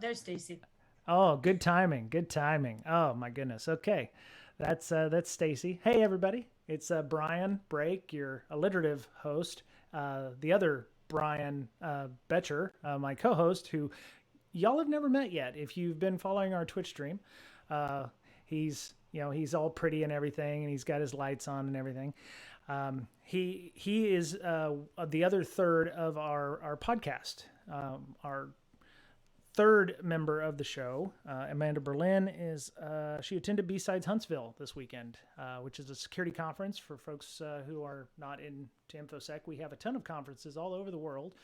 there's Stacey. Oh, good timing. Good timing. Oh my goodness. Okay. That's Stacey. Hey everybody. It's Brian Brake, your alliterative host. The other Brian Betcher, my co-host, who y'all have never met yet. If you've been following our Twitch stream, uh, he's all pretty and everything, and he's got his lights on and everything. He is the other third of our podcast. Our third member of the show, Amanda Berlin, is she attended B-Sides Huntsville this weekend, which is a security conference for folks who are not into infosec. We have a ton of conferences all over the world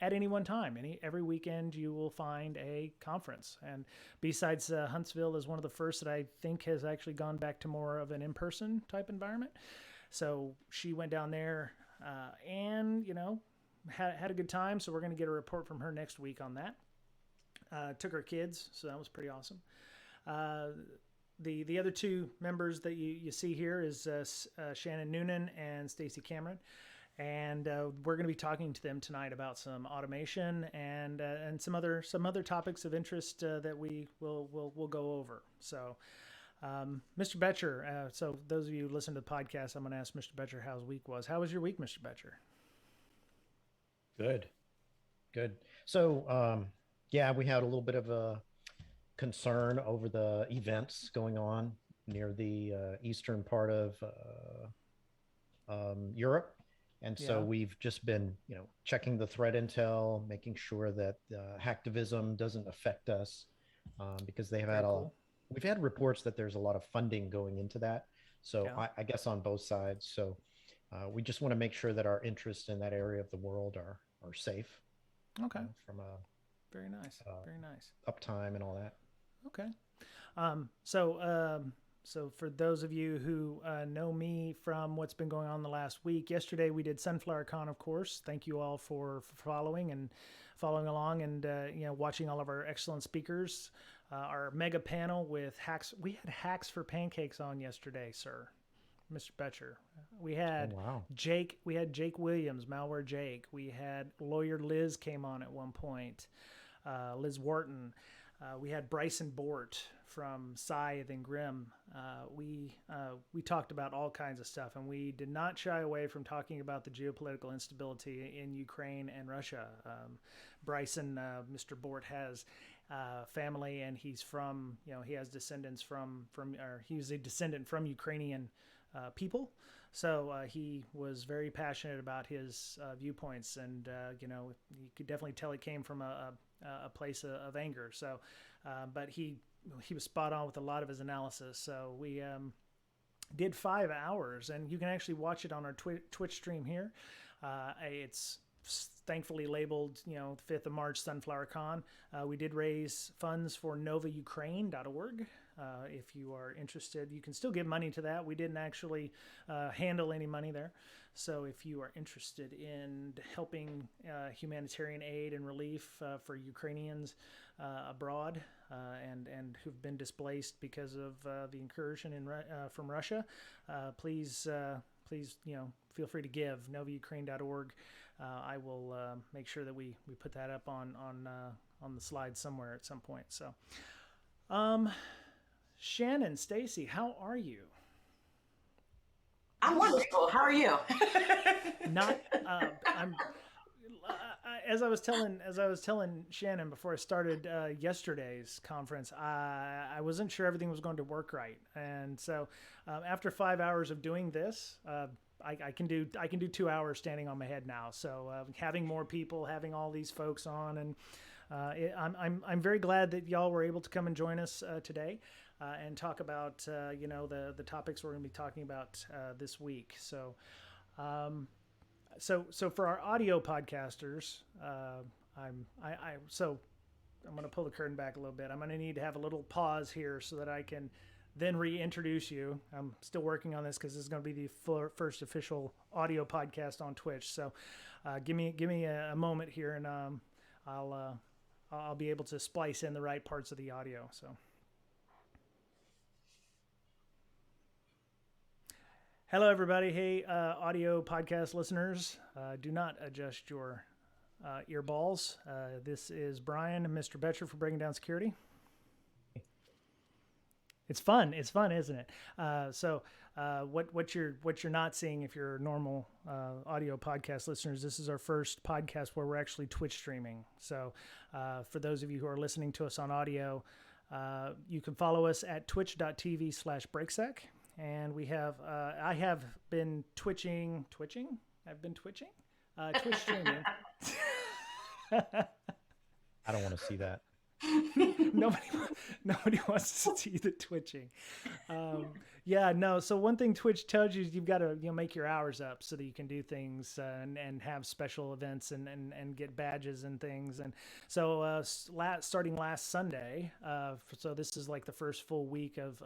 at any one time. Every weekend you will find a conference, and B-Sides Huntsville is one of the first that I think has actually gone back to more of an in-person type environment. So she went down there and had a good time. So we're going to get a report from her next week on that. Took her kids, so that was pretty awesome. Uh, the other two members that you see here is Shannon Noonan and Stacey Cameron, and we're going to be talking to them tonight about some automation and some other topics of interest that we'll go over. So, Mr. Betcher. So those of you who listen to the podcast, I'm going to ask Mr. Betcher how his week was. How was your week, Mr. Betcher? Good, good. So, yeah, we had a little bit of a concern over the events going on near the eastern part of Europe. And so Yeah. we've just been, checking the threat intel, making sure that hacktivism doesn't affect us, because Very cool. we've had reports that there's a lot of funding going into that. So Yeah. I guess on both sides. So we just want to make sure that our interests in that area of the world are safe, Okay. from a Very nice. Very nice. uptime and all that. Okay. So for those of you who know me from what's been going on the last week, yesterday we did Sunflower Con, of course. Thank you all for following along and watching all of our excellent speakers. Our mega panel with hacks. We had hacks for pancakes on yesterday, sir, Mr. Betcher. We had Oh, wow. Jake. We had Jake Williams, Malware Jake. We had lawyer Liz came on at one point. Liz Wharton. We had Bryson Bort from Scythe and Grimm. We talked about all kinds of stuff, and we did not shy away from talking about the geopolitical instability in Ukraine and Russia. Bryson, Mr. Bort, has family, and he's from, he has descendants or he's a descendant from Ukrainian people. So he was very passionate about his viewpoints, and you could definitely tell he came from a place of anger. So, but he was spot on with a lot of his analysis. So we did 5 hours, and you can actually watch it on our Twitch stream here. It's thankfully labeled, 5th of March Sunflower Con. We did raise funds for novaukraine.org. If you are interested, you can still give money to that. We didn't actually handle any money there. So if you are interested in helping humanitarian aid and relief for Ukrainians abroad and who've been displaced because of the incursion from Russia, please feel free to give novaukraine.org. I will make sure that we put that up on the slide somewhere at some point. So, Shannon, Stacey, how are you? I'm wonderful. How are you? Not. I'm. As I was telling Shannon before I started yesterday's conference, I wasn't sure everything was going to work right, and so after 5 hours of doing this, I can do 2 hours standing on my head now. So having more people, having all these folks on, and I'm very glad that y'all were able to come and join us today and talk about the topics we're going to be talking about this week. So. So for our audio podcasters, I'm going to pull the curtain back a little bit. I'm going to need to have a little pause here so that I can then reintroduce you. I'm still working on this because this is going to be the first official audio podcast on Twitch. So give me a moment here, and I'll be able to splice in the right parts of the audio. So. Hello, everybody. Hey, audio podcast listeners. Do not adjust your earballs. This is Brian and Mr. Betcher for Breaking Down Security. It's fun. It's fun, isn't it? What you're not seeing if you're normal audio podcast listeners, this is our first podcast where we're actually Twitch streaming. So for those of you who are listening to us on audio, you can follow us at twitch.tv/BrakeSec. And we have, I have been twitching. I've been twitching? Twitch streaming. I don't want to see that. Nobody wants to see the twitching. So one thing Twitch tells you is you've got to make your hours up so that you can do things and have special events and get badges and things. And so starting last Sunday, so this is like the first full week of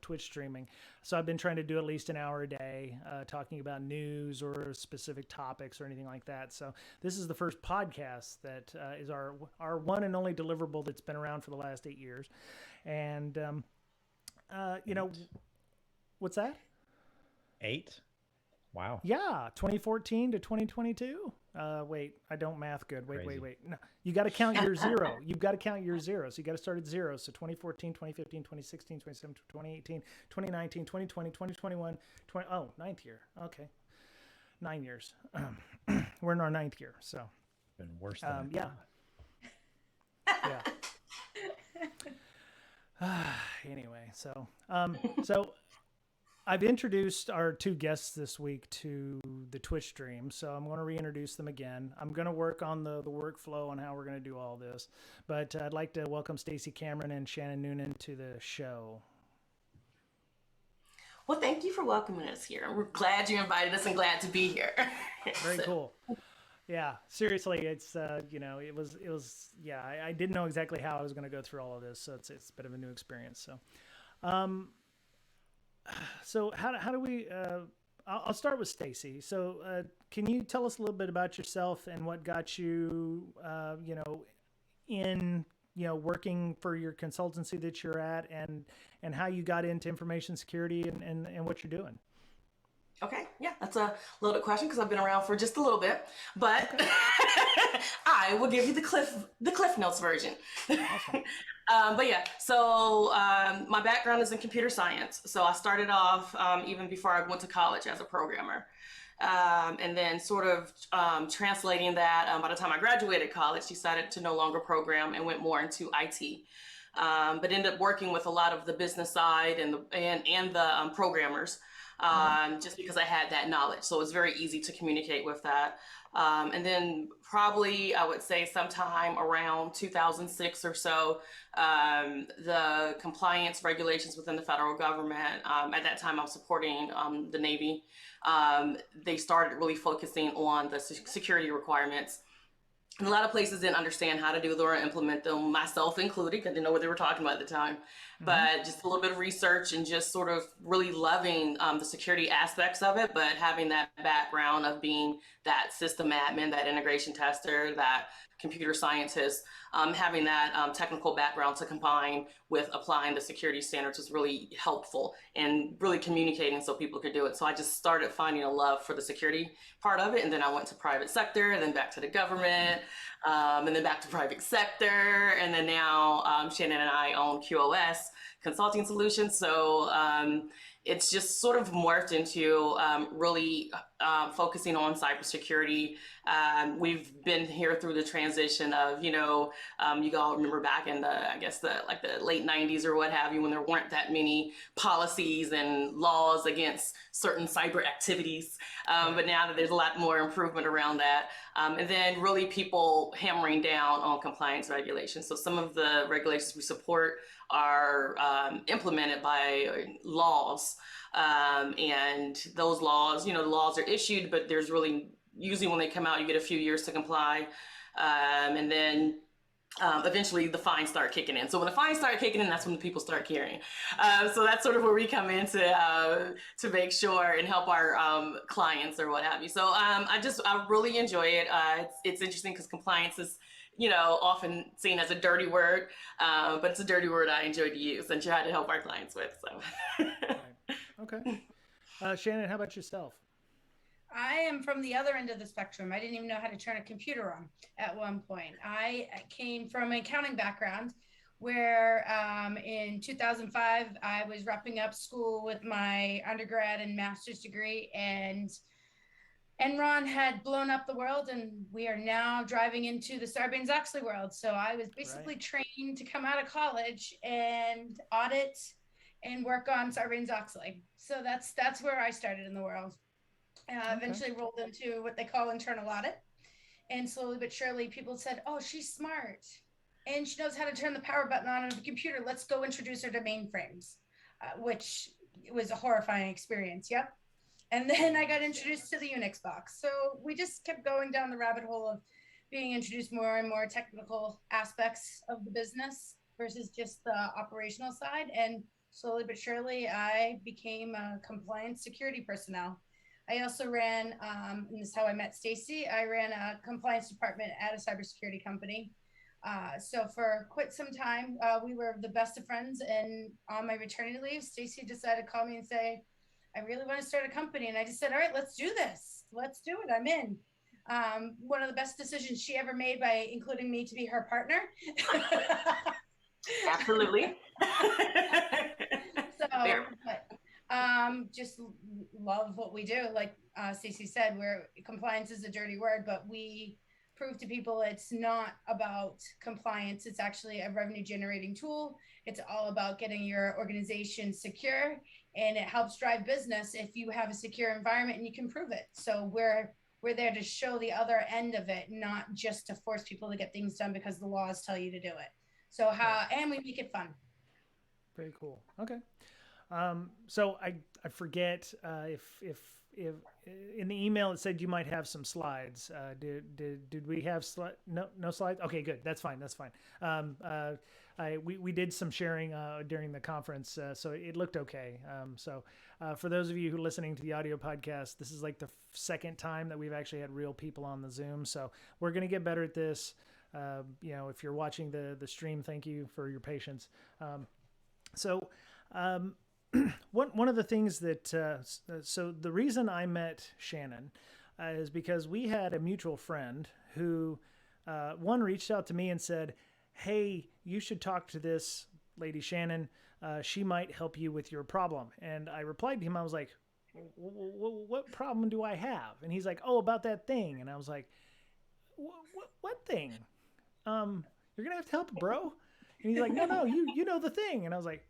Twitch streaming. So I've been trying to do at least an hour a day talking about news or specific topics or anything like that. So this is the first podcast that is our one and only deliverable that's been around for the last 8 years. And what's that? 8? Wow. Yeah, 2014 to 2022. Wait, I don't math good. Wait. No, you got to count your zero. You've got to count your zero. So you got to start at zero. So 2014, 2015, 2016, 2017, 2018, 2019, 2020, 2021, ninth year. Okay. 9 years. We're in our 9th year. So Been worse than yeah. Anyway, so I've introduced our 2 guests this week to the Twitch stream, so I'm going to reintroduce them again. I'm going to work on the workflow on how we're going to do all this, but I'd like to welcome Stacey Cameron and Shannon Noonan to the show. Well, thank you for welcoming us here. We're glad you invited us and glad to be here. Very cool. Yeah, seriously, it's it was I didn't know exactly how I was going to go through all of this, so it's a bit of a new experience. So how do we? I'll start with Stacey. So can you tell us a little bit about yourself and what got you in working for your consultancy that you're at, and how you got into information security and what you're doing? Okay, yeah, that's a loaded question because I've been around for just a little bit, but okay. I will give you the Cliff Notes version. Awesome. But yeah, so my background is in computer science. So I started off even before I went to college as a programmer. And then sort of translating that, by the time I graduated college, decided to no longer program and went more into IT. But ended up working with a lot of the business side and the programmers. Just because I had that knowledge. So it was very easy to communicate with that. And then probably I would say sometime around 2006 or so, the compliance regulations within the federal government, at that time I was supporting the Navy, they started really focusing on the security requirements. And a lot of places didn't understand how to do them or implement them, myself included, because I didn't know what they were talking about at the time. Mm-hmm. But just a little bit of research and just sort of really loving the security aspects of it, but having that background of being that system admin, that integration tester, that computer scientist, having that technical background to combine with applying the security standards was really helpful and really communicating so people could do it. So I just started finding a love for the security part of it. And then I went to private sector and then back to the government and then back to private sector. And then now Shannon and I own QoS Consulting Solutions. So it's just sort of morphed into really focusing on cybersecurity. We've been here through the transition of, you all remember back in the late 90s or what have you, when there weren't that many policies and laws against certain cyber activities. But now that there's a lot more improvement around that. And then really people hammering down on compliance regulations. So some of the regulations we support are implemented by laws. And those laws, the laws are issued, but there's really, usually when they come out, you get a few years to comply. And then eventually the fines start kicking in. So when the fines start kicking in, that's when the people start caring. So that's sort of where we come in to make sure and help our clients or what have you. So I really enjoy it. It's interesting because compliance is, often seen as a dirty word, but it's a dirty word I enjoy to use and try to help our clients with. So. Right. Okay. Shannon, how about yourself? I am from the other end of the spectrum. I didn't even know how to turn a computer on at one point. I came from an accounting background where in 2005, I was wrapping up school with my undergrad and master's degree, and Enron had blown up the world, and we are now driving into the Sarbanes-Oxley world. So I was basically Right. trained to come out of college and audit and work on Sarbanes-Oxley. So that's where I started in the world. Okay. Eventually rolled into what they call internal audit, and slowly but surely, people said, "Oh, she's smart, and she knows how to turn the power button on a computer. Let's go introduce her to mainframes," which was a horrifying experience. Yep. And then I got introduced to the Unix box. So we just kept going down the rabbit hole of being introduced more and more technical aspects of the business versus just the operational side. And slowly but surely, I became a compliance security personnel. I also ran, and this is how I met Stacey. I ran a compliance department at a cybersecurity company. So for quite some time, we were the best of friends. And on my maternity leave, Stacey decided to call me and say, "I really want to start a company." And I just said, "All right, let's do this. Let's do it. I'm in." One of the best decisions she ever made by including me to be her partner. Absolutely. So, but just love what we do. Like Stacey said, where compliance is a dirty word, but we prove to people it's not about compliance. It's actually a revenue generating tool. It's all about getting your organization secure, and it helps drive business if you have a secure environment and you can prove it. So we're there to show the other end of it, not just to force people to get things done because the laws tell you to do it. So how, and we make it fun. Very cool. Okay. So I forget if in the email it said you might have some slides. Did we have no slides? Okay, good. That's fine. That's fine. We did some sharing during the conference, so it looked okay. For those of you who are listening to the audio podcast, this is like the second time that we've actually had real people on the Zoom. So we're gonna get better at this. If you're watching the stream, thank you for your patience. So. One of the things that so the reason I met Shannon is because we had a mutual friend who one reached out to me and said, "Hey, you should talk to this lady Shannon. She might help you with your problem." And I replied to him. I was like, "What problem do I have?" And he's like, "Oh, about that thing." And I was like, "What thing? You're gonna have to help, bro." And he's like, "No, you know the thing." And I was like,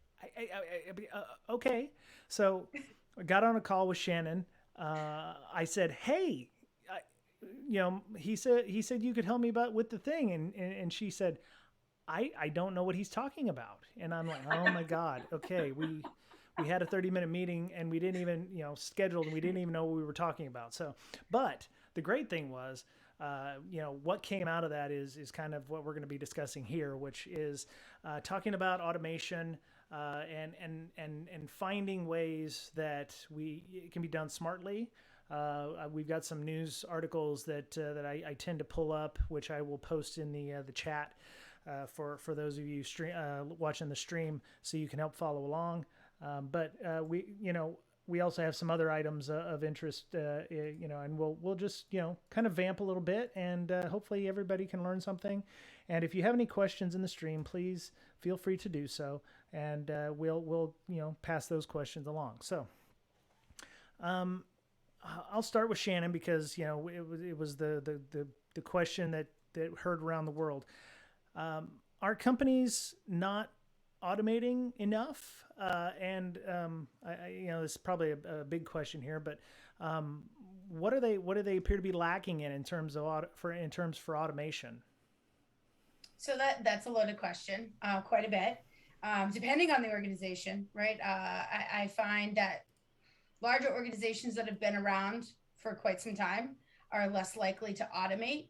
okay. So I got on a call with Shannon. I said, "Hey, he said you could help me with the thing," and she said, I don't know what he's talking about." And I'm like, "Oh my God. Okay. We had a 30-minute meeting and we didn't even, scheduled, and we didn't even know what we were talking about." So, but the great thing was, what came out of that is kind of what we're going to be discussing here, which is talking about automation, and finding ways that it can be done smartly. We've got some news articles that I tend to pull up, which I will post in the chat for those of you watching the stream, so you can help follow along. But we also have some other items of interest, and we'll just kind of vamp a little bit, and hopefully everybody can learn something. And if you have any questions in the stream, please feel free to do so, and we'll pass those questions along. So I'll start with Shannon because it was the question that heard around the world. Are companies not automating enough? This is probably a big question here, but what do they appear to be lacking in terms of for automation? So that's a loaded question, quite a bit, depending on the organization, right? I find that larger organizations that have been around for quite some time are less likely to automate,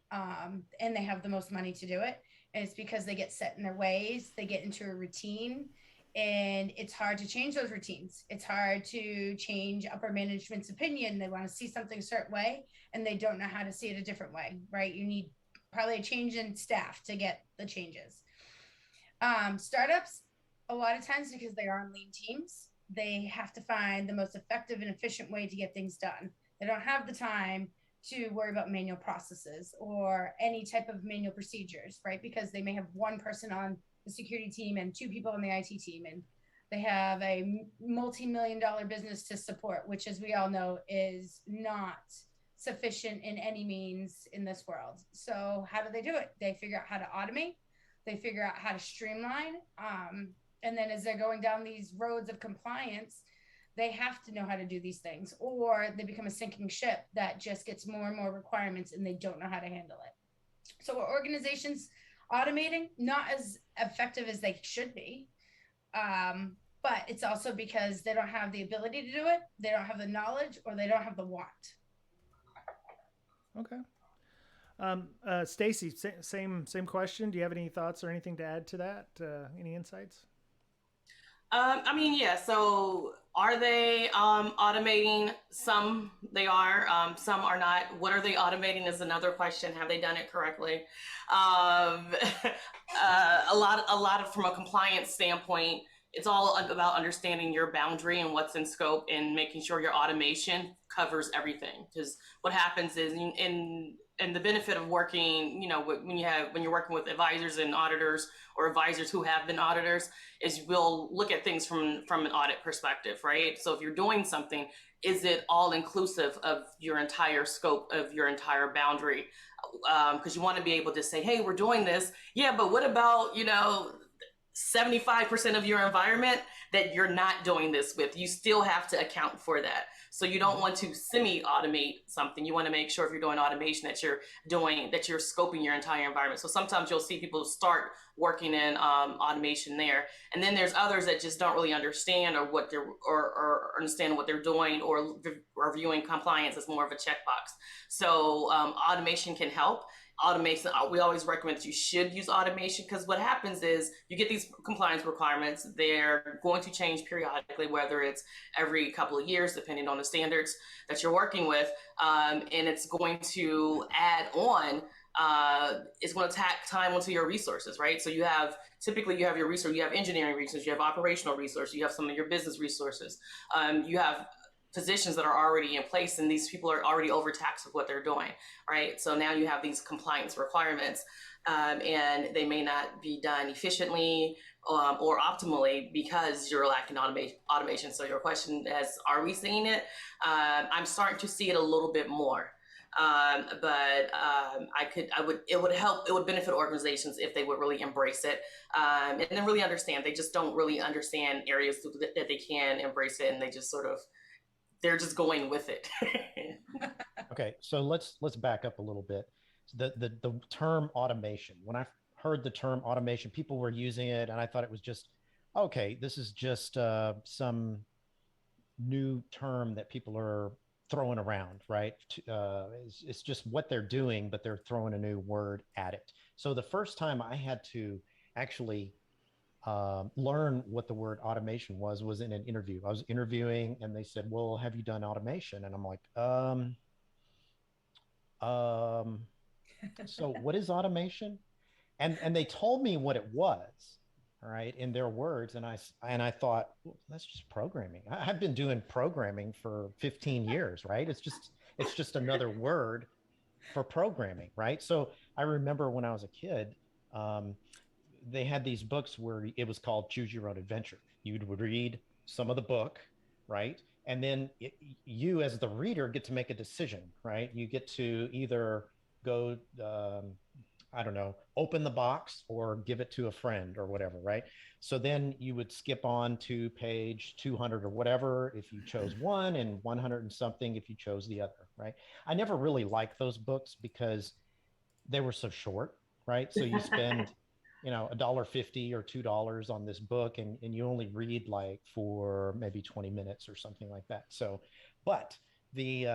and they have the most money to do it. And it's because they get set in their ways, they get into a routine, and it's hard to change those routines. It's hard to change upper management's opinion. They want to see something a certain way, and they don't know how to see it a different way, right? You need probably a change in staff to get the changes. Startups, a lot of times, because they are on lean teams, they have to find the most effective and efficient way to get things done. They don't have the time to worry about manual processes or any type of manual procedures, right? Because they may have one person on the security team and two people on the IT team, and they have a multi-million-dollar business to support, which, as we all know, is not sufficient in any means in this world. So how do they do it? They figure out how to automate. They figure out how to streamline. And then as they're going down these roads of compliance, they have to know how to do these things, or they become a sinking ship that just gets more and more requirements and they don't know how to handle it. So are organizations automating? Not as effective as they should be. But it's also because they don't have the ability to do it, they don't have the knowledge, or they don't have the want. Okay. Stacey, same question. Do you have any thoughts or anything to add to that? Any insights? I mean, yeah. So, are they automating? Some they are. Some are not. What are they automating is another question. Have they done it correctly? Um, a lot of from a compliance standpoint, it's all about understanding your boundary and what's in scope and making sure your automation covers everything. Because what happens is in the benefit of working, when you're working with advisors and auditors or advisors who have been auditors, is we'll look at things from an audit perspective, right? So if you're doing something, is it all inclusive of your entire scope of your entire boundary? Because you want to be able to say, hey, we're doing this. Yeah, but what about, 75% of your environment that you're not doing this with? You still have to account for that. So you don't want to semi-automate something. You want to make sure if you're doing automation that you're scoping your entire environment. So sometimes you'll see people start working in automation there, and then there's others that just don't really understand or understand what they're doing, or viewing compliance as more of a checkbox. So automation can help. Automation, we always recommend that you should use automation, because what happens is you get these compliance requirements. They're going to change periodically, whether it's every couple of years, depending on the standards that you're working with. And it's going to add on, it's going to tack time onto your resources, right? So typically you have your resource, you have engineering resources, you have operational resources, you have some of your business resources. You have positions that are already in place, and these people are already overtaxed with what they're doing, right? So now you have these compliance requirements, and they may not be done efficiently or optimally because you're lacking automation. So your question is, are we seeing it? I'm starting to see it a little bit more. But it would benefit organizations if they would really embrace it, and then really understand. They just don't really understand areas that they can embrace it, and they just they're just going with it. Okay, so let's back up a little bit. The term automation. When I heard the term automation, people were using it, and I thought it was just, okay, this is just some new term that people are throwing around, right? It's just what they're doing, but they're throwing a new word at it. So the first time I had to actually learn what the word automation was in an interview. I was interviewing, and they said, well, have you done automation? And I'm like, so what is automation? And they told me what it was, all right, in their words. And I thought, well, that's just programming. I've been doing programming for 15 years, right? It's just another word for programming, right? So I remember when I was a kid, they had these books where it was called Choose Your Own Adventure. You would read some of the book, right? And then you, as the reader, get to make a decision, right? You get to either go, I don't know, open the box or give it to a friend or whatever, right? So then you would skip on to page 200 or whatever if you chose one, and 100 and something if you chose the other, right? I never really liked those books because they were so short, right? So you spend $1.50 or $2 on this book, and you only read like for maybe 20 minutes or something like that. So, but the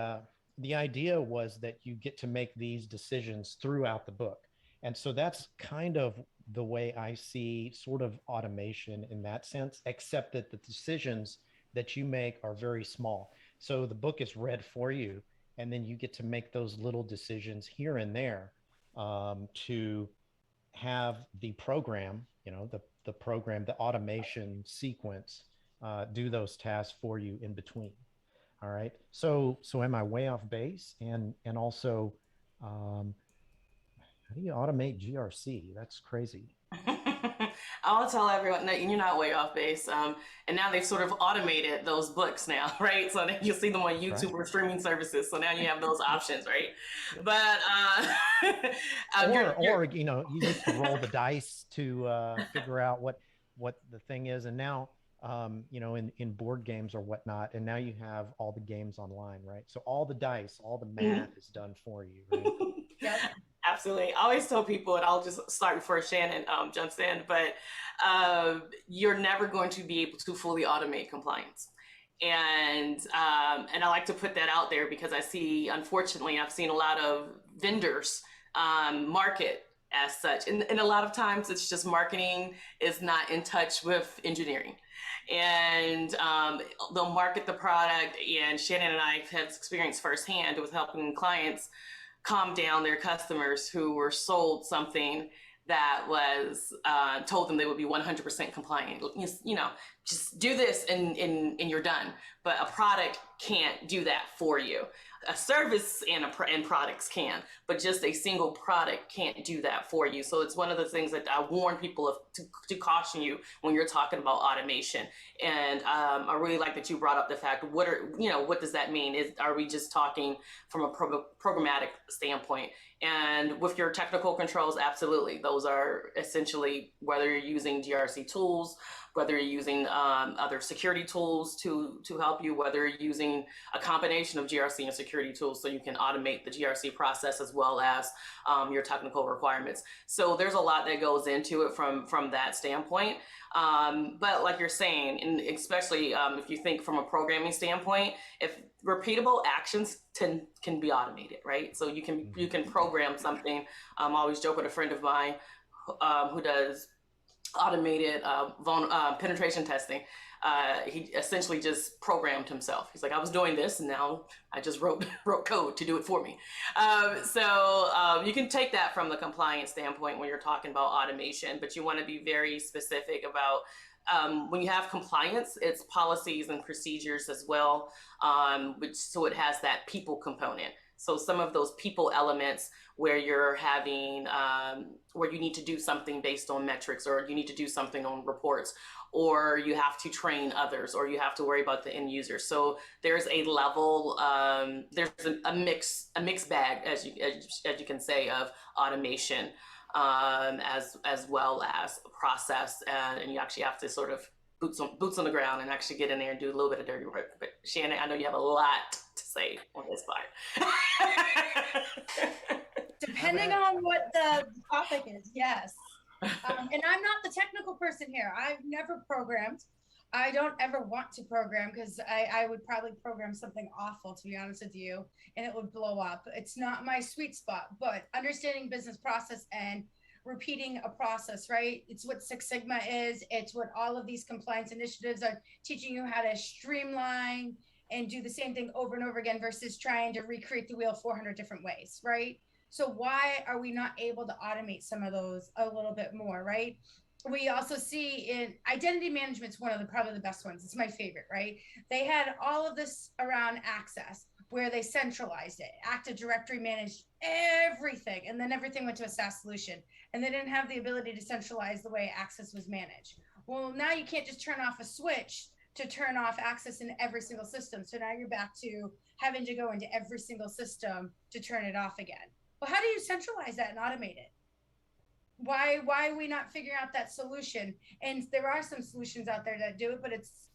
idea was that you get to make these decisions throughout the book. And so that's kind of the way I see sort of automation in that sense, except that the decisions that you make are very small. So the book is read for you, and then you get to make those little decisions here and there, to have the program, the program, the automation sequence, do those tasks for you in between. All right. So am I way off base? And also, um, how do you automate GRC? That's crazy. I'll tell everyone that you're not way off base. And now they've sort of automated those books now, right? So that you'll see them on YouTube Right. or streaming services. So now you have those options, right? But Or you used to roll the dice to figure out what the thing is, and now in board games or whatnot, and now you have all the games online, right? So all the dice, all the math is done for you, right? Yep. Absolutely. I always tell people, and I'll just start before Shannon jumps in, but you're never going to be able to fully automate compliance. And I like to put that out there because unfortunately, I've seen a lot of vendors market as such. And a lot of times it's just marketing is not in touch with engineering. And they'll market the product, and Shannon and I have experienced firsthand with helping clients calm down their customers who were sold something that was told them they would be 100% compliant. Just do this and you're done. But a product can't do that for you. A service and products can, but just a single product can't do that for you. So it's one of the things that I warn people to caution you when you're talking about automation. And I really like that you brought up the fact, what does that mean? Are we just talking from a programmatic standpoint? And with your technical controls, absolutely. Those are essentially whether you're using GRC tools, whether you're using other security tools to help you, whether you're using a combination of GRC and security tools so you can automate the GRC process as well as your technical requirements. So there's a lot that goes into it from that standpoint. But like you're saying, and especially if you think from a programming standpoint, if repeatable actions can be automated, right? So you can program something. I always joke with a friend of mine who does automated penetration testing. He essentially just programmed himself. He's like, I was doing this, and now I just wrote code to do it for me. So you can take that from the compliance standpoint when you're talking about automation, but you want to be very specific about when you have compliance, it's policies and procedures as well, so it has that people component. So some of those people elements where you're having, where you need to do something based on metrics, or you need to do something on reports, or you have to train others, or you have to worry about the end user. So there's a level, there's a mixed bag, as you can say, of automation, as well as process, and you actually have to sort of boots on the ground and actually get in there and do a little bit of dirty work. But Shannon, I know you have a lot to say on this part. Depending on what the topic is, yes. And I'm not the technical person here. I've never programmed. I don't ever want to program because I would probably program something awful, to be honest with you, and it would blow up. It's not my sweet spot, but understanding business process and repeating a process, right? It's what Six Sigma is. It's what all of these compliance initiatives are teaching you how to streamline and do the same thing over and over again versus trying to recreate the wheel 400 different ways, right? So why are we not able to automate some of those a little bit more, right? We also see in identity management's one of probably the best ones. It's my favorite, right? They had all of this around access where they centralized it. Active Directory managed everything, and then everything went to a SaaS solution, and they didn't have the ability to centralize the way access was managed. Well, now you can't just turn off a switch to turn off access in every single system. So now you're back to having to go into every single system to turn it off again. Well, how do you centralize that and automate it? Why are we not figuring out that solution? And there are some solutions out there that do it, but it's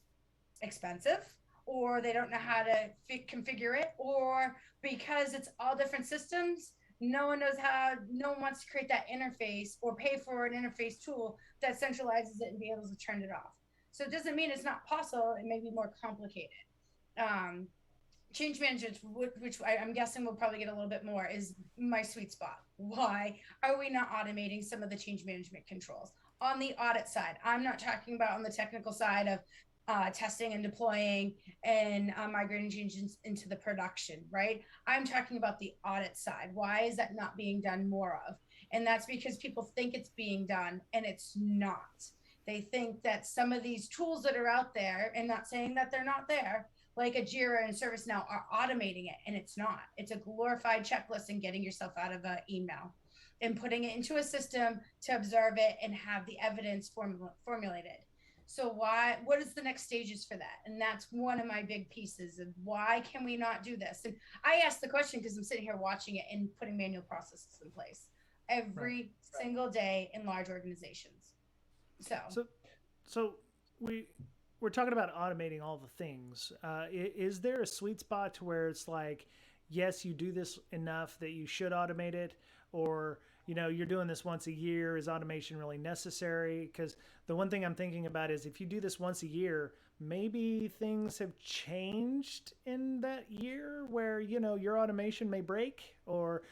expensive, or they don't know how to configure it, or because it's all different systems, no one wants to create that interface or pay for an interface tool that centralizes it and be able to turn it off. So it doesn't mean it's not possible. It may be more complicated. Change management, which I'm guessing we'll probably get a little bit more, is my sweet spot. Why are we not automating some of the change management controls? On the audit side, I'm not talking about on the technical side of testing and deploying and migrating changes into the production, right? I'm talking about the audit side. Why is that not being done more of? And that's because people think it's being done, and it's not. They think that some of these tools that are out there, and not saying that they're not there, like a Jira and ServiceNow are automating it, and it's not. It's a glorified checklist and getting yourself out of an email and putting it into a system to observe it and have the evidence formulated. So what is the next stages for that? And that's one of my big pieces of why can we not do this? And I asked the question because I'm sitting here watching it and putting manual processes in place every single day in large organizations. So we're talking about automating all the things. Is there a sweet spot to where it's like, yes, you do this enough that you should automate it, or you're doing this once a year? Is automation really necessary? Because the one thing I'm thinking about is if you do this once a year, maybe things have changed in that year where, your automation may break, or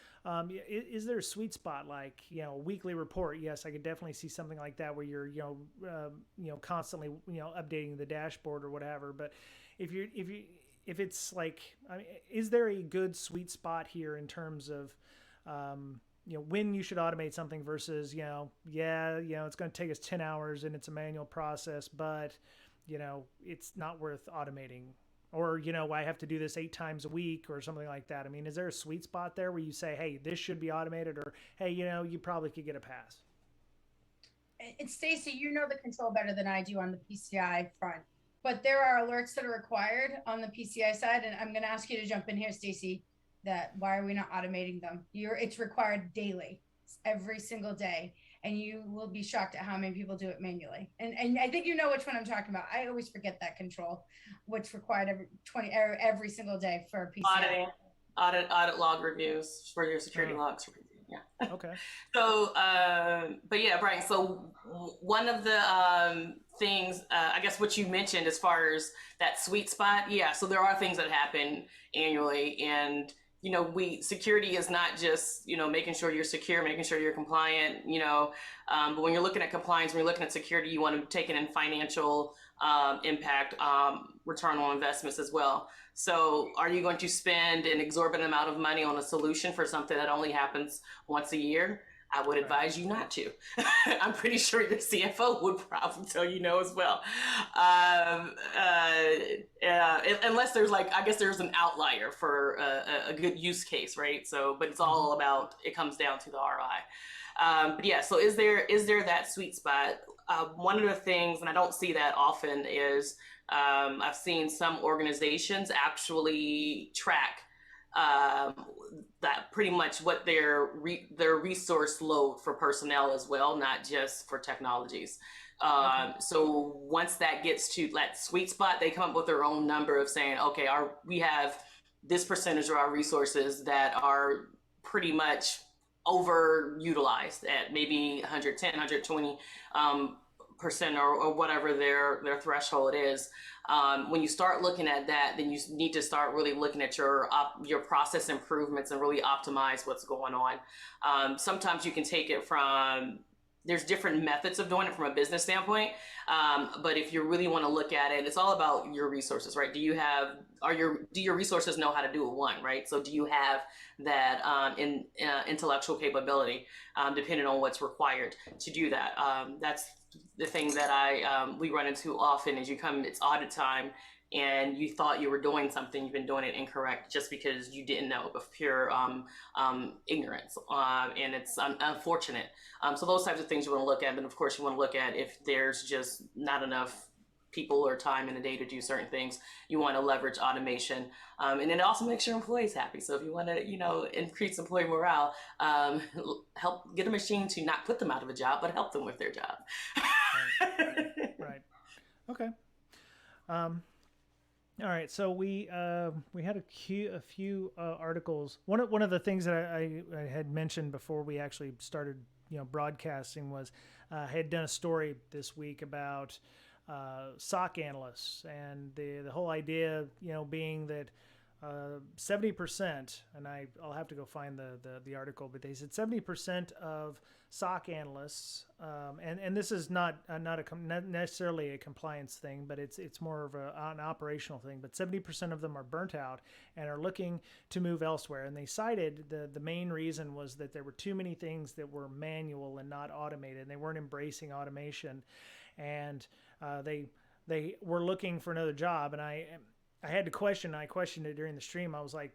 is there a sweet spot like, weekly report? Yes, I could definitely see something like that where you're, constantly, updating the dashboard or whatever. But if it's like, is there a good sweet spot here in terms of, when you should automate something versus, it's going to take us 10 hours and it's a manual process, but, it's not worth automating, or, I have to do this 8 times a week or something like that. I mean, is there a sweet spot there where you say, hey, this should be automated, or, hey, you probably could get a pass? And Stacey, you know the control better than I do on the PCI front, but there are alerts that are required on the PCI side. And I'm going to ask you to jump in here, Stacey, that why are we not automating them? It's required daily, every single day. And you will be shocked at how many people do it manually. And I think you know which one I'm talking about. I always forget that control, which required every single day for PCI. Audit log reviews for your security logs. Yeah. Okay. So, but yeah, Brian, so one of the things, I guess what you mentioned as far as that sweet spot, yeah, so there are things that happen annually, and security is not just, making sure you're secure, making sure you're compliant, but when you're looking at compliance, when you're looking at security, you want to take it in financial impact, return on investments as well. So are you going to spend an exorbitant amount of money on a solution for something that only happens once a year? I would advise you not to. I'm pretty sure your CFO would probably tell you no as well. Unless there's I guess there's an outlier for a good use case, right? So, but it's all about, it comes down to the ROI. But yeah, so is there that sweet spot? One of the things, and I don't see that often, is I've seen some organizations actually track that pretty much what their resource load for personnel as well, not just for technologies. So once that gets to that sweet spot, they come up with their own number of saying, okay, we have this percentage of our resources that are pretty much overutilized at maybe 110, 120 percent or whatever their threshold is. When you start looking at that, then you need to start really looking at your process improvements and really optimize what's going on. Sometimes you can take it from, there's different methods of doing it from a business standpoint. But if you really want to look at it, it's all about your resources, right? Do your resources know how to do it? One, right? So do you have that intellectual capability, depending on what's required to do that? That's the thing that we run into often is it's audit time and you thought you were doing something, you've been doing it incorrect just because you didn't know, of pure ignorance. And it's unfortunate. So those types of things you want to look at. And of course you want to look at if there's just not enough people or time in a day to do certain things, you want to leverage automation. And then it also makes your employees happy. So if you want to, increase employee morale, help get a machine to not put them out of a job, but help them with their job. Right. Okay. All right. So we had a few articles. One of the things that I had mentioned before we actually started, broadcasting was I had done a story this week about SOC analysts, and the whole idea, being that 70%, and I'll have to go find the article, but they said 70% of SOC analysts, and this is not necessarily a compliance thing, but it's more of an operational thing. But 70% of them are burnt out and are looking to move elsewhere. And they cited the main reason was that there were too many things that were manual and not automated, and they weren't embracing automation, and they were looking for another job. And I had to question. I questioned it during the stream. I was like,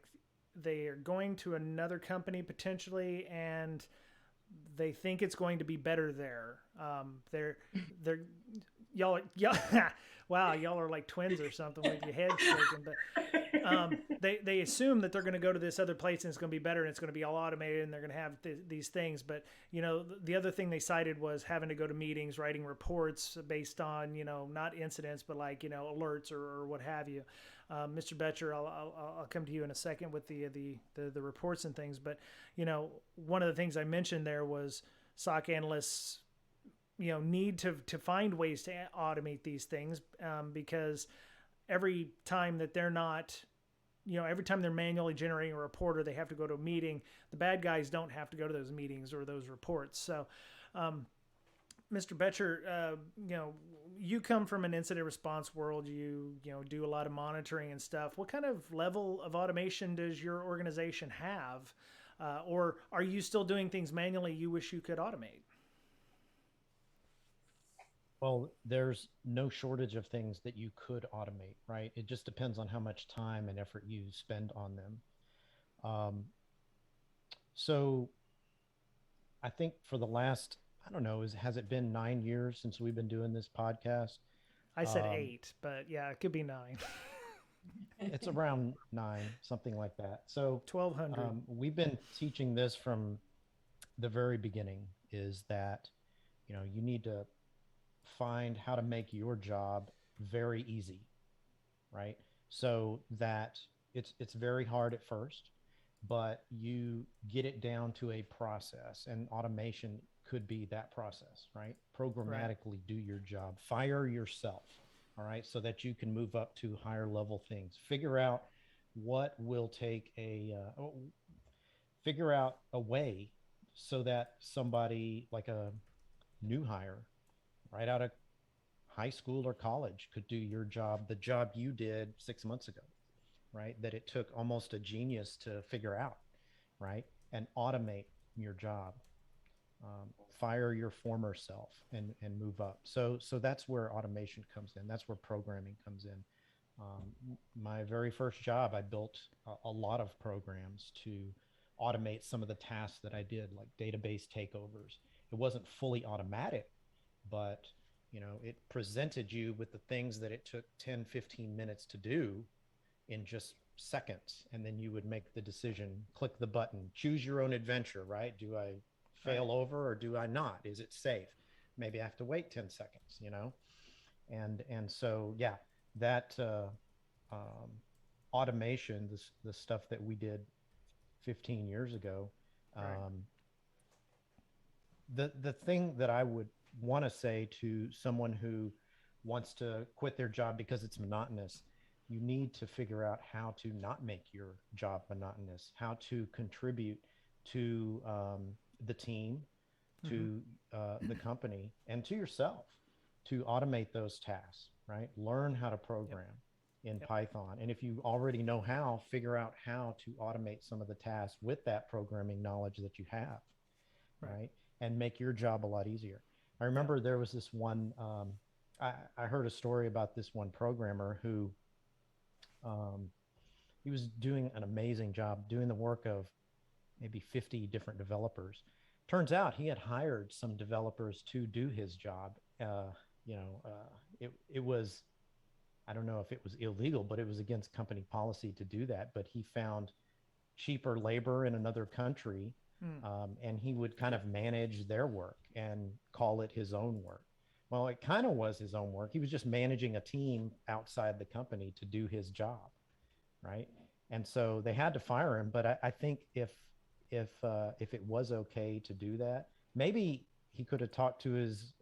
they are going to another company potentially, and they think it's going to be better there. They're y'all wow, y'all are like twins or something with your heads shaking. But they assume that they're going to go to this other place and it's going to be better and it's going to be all automated and they're going to have these things. But the other thing they cited was having to go to meetings, writing reports based on not incidents but like alerts or what have you. Mr. Betcher, I'll come to you in a second with the reports and things. But one of the things I mentioned there was SOC analysts need to find ways to automate these things, because every time that they're not, every time they're manually generating a report or they have to go to a meeting, the bad guys don't have to go to those meetings or those reports. So, Mr. Betcher, you come from an incident response world. You do a lot of monitoring and stuff. What kind of level of automation does your organization have, or are you still doing things manually you wish you could automate? Well, there's no shortage of things that you could automate, right? It just depends on how much time and effort you spend on them. Um, so I think for the last, I don't know, has it been 9 years since we've been doing this podcast? I said Um, 8, but yeah, it could be 9. it's around 9, something like that. So 1200. we've been teaching this from the very beginning, is that, you need to find how to make your job very easy, right? So that it's very hard at first, but you get it down to a process, and automation could be that process, right? Right. Programmatically do your job, fire yourself, all right, so that you can move up to higher level things. What will take a figure out a way so that somebody like a new hire right out of high school or college could do your job, the job you did 6 months ago, right? That it took almost a genius to figure out, right? And automate your job, fire your former self, and move up. So that's where automation comes in. That's where programming comes in. My very first job, I built a lot of programs to automate some of the tasks that I did, like database takeovers. It wasn't fully automatic, but it presented you with the things that it took 10, 15 minutes to do in just seconds. And then you would make the decision, click the button, choose your own adventure, right? Do I Right. fail over or do I not? Is it safe? Maybe I have to wait 10 seconds. And so, yeah, that um, automation, the stuff that we did 15 years ago, Right. um, the thing that I would want to say to someone who wants to quit their job because it's monotonous, you need to figure out how to not make your job monotonous, how to contribute to the team, Mm-hmm. to the company, and to yourself, to automate those tasks, right? Learn how to Yep. program in Yep. Python. And if you already know how, figure out how to automate some of the tasks with that programming knowledge that you have, Right. right? And make your job a lot easier. I Yep. remember there was this one, I heard a story about this one programmer who um, he was doing an amazing job doing the work of maybe 50 different developers. Turns out he had hired some developers to do his job. It was, I don't know if it was illegal, but it was against company policy to do that. But he found cheaper labor in another country, Mm. and he would kind of manage their work and call it his own work. Well, it kind of was his own work. He was just managing a team outside the company to do his job, right? And so they had to fire him. But I think if it was okay to do that, maybe he could have talked to his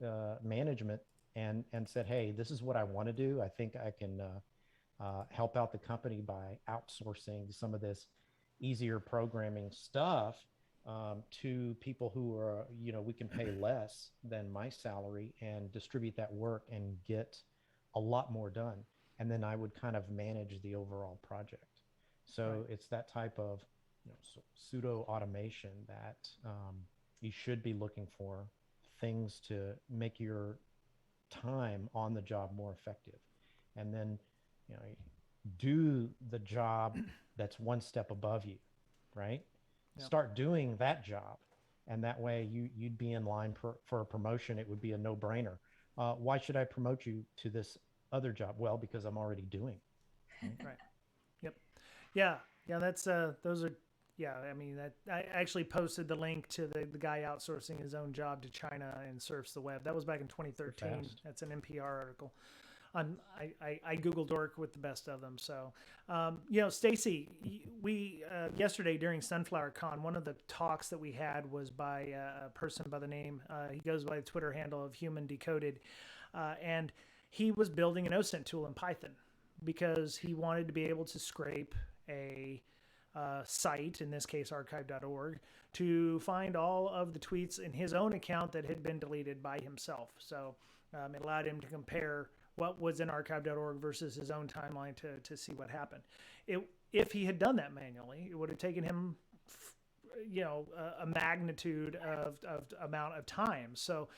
management and said, "Hey, this is what I want to do. I think I can help out the company by outsourcing some of this easier programming stuff to people who are, we can pay less than my salary and distribute that work and get a lot more done." And then I would kind of manage the overall project. Right. So it's that type of pseudo automation that you should be looking for, things to make your time on the job more effective. And then, you know, do the job that's one step above you, right? Yeah. Start doing that job. And that way you'd be in line for a promotion. It would be a no-brainer. Why should I promote you to this other job? Well, because I'm already doing it. Right. Right. Yep. Yeah. Yeah. That's those are. Yeah. I mean, that I actually posted the link to the guy outsourcing his own job to China and surfs the web. That was back in 2013. That's an NPR article. I Googled work with the best of them. So, Stacey, we yesterday during Sunflower Con, one of the talks that we had was by a person by the name, he goes by the Twitter handle of Human Decoded, and he was building an OSINT tool in Python because he wanted to be able to scrape a site, in this case archive.org, to find all of the tweets in his own account that had been deleted by himself. So it allowed him to compare what was in archive.org versus his own timeline to see what happened. If he had done that manually, it would have taken him, a magnitude of amount of time. So,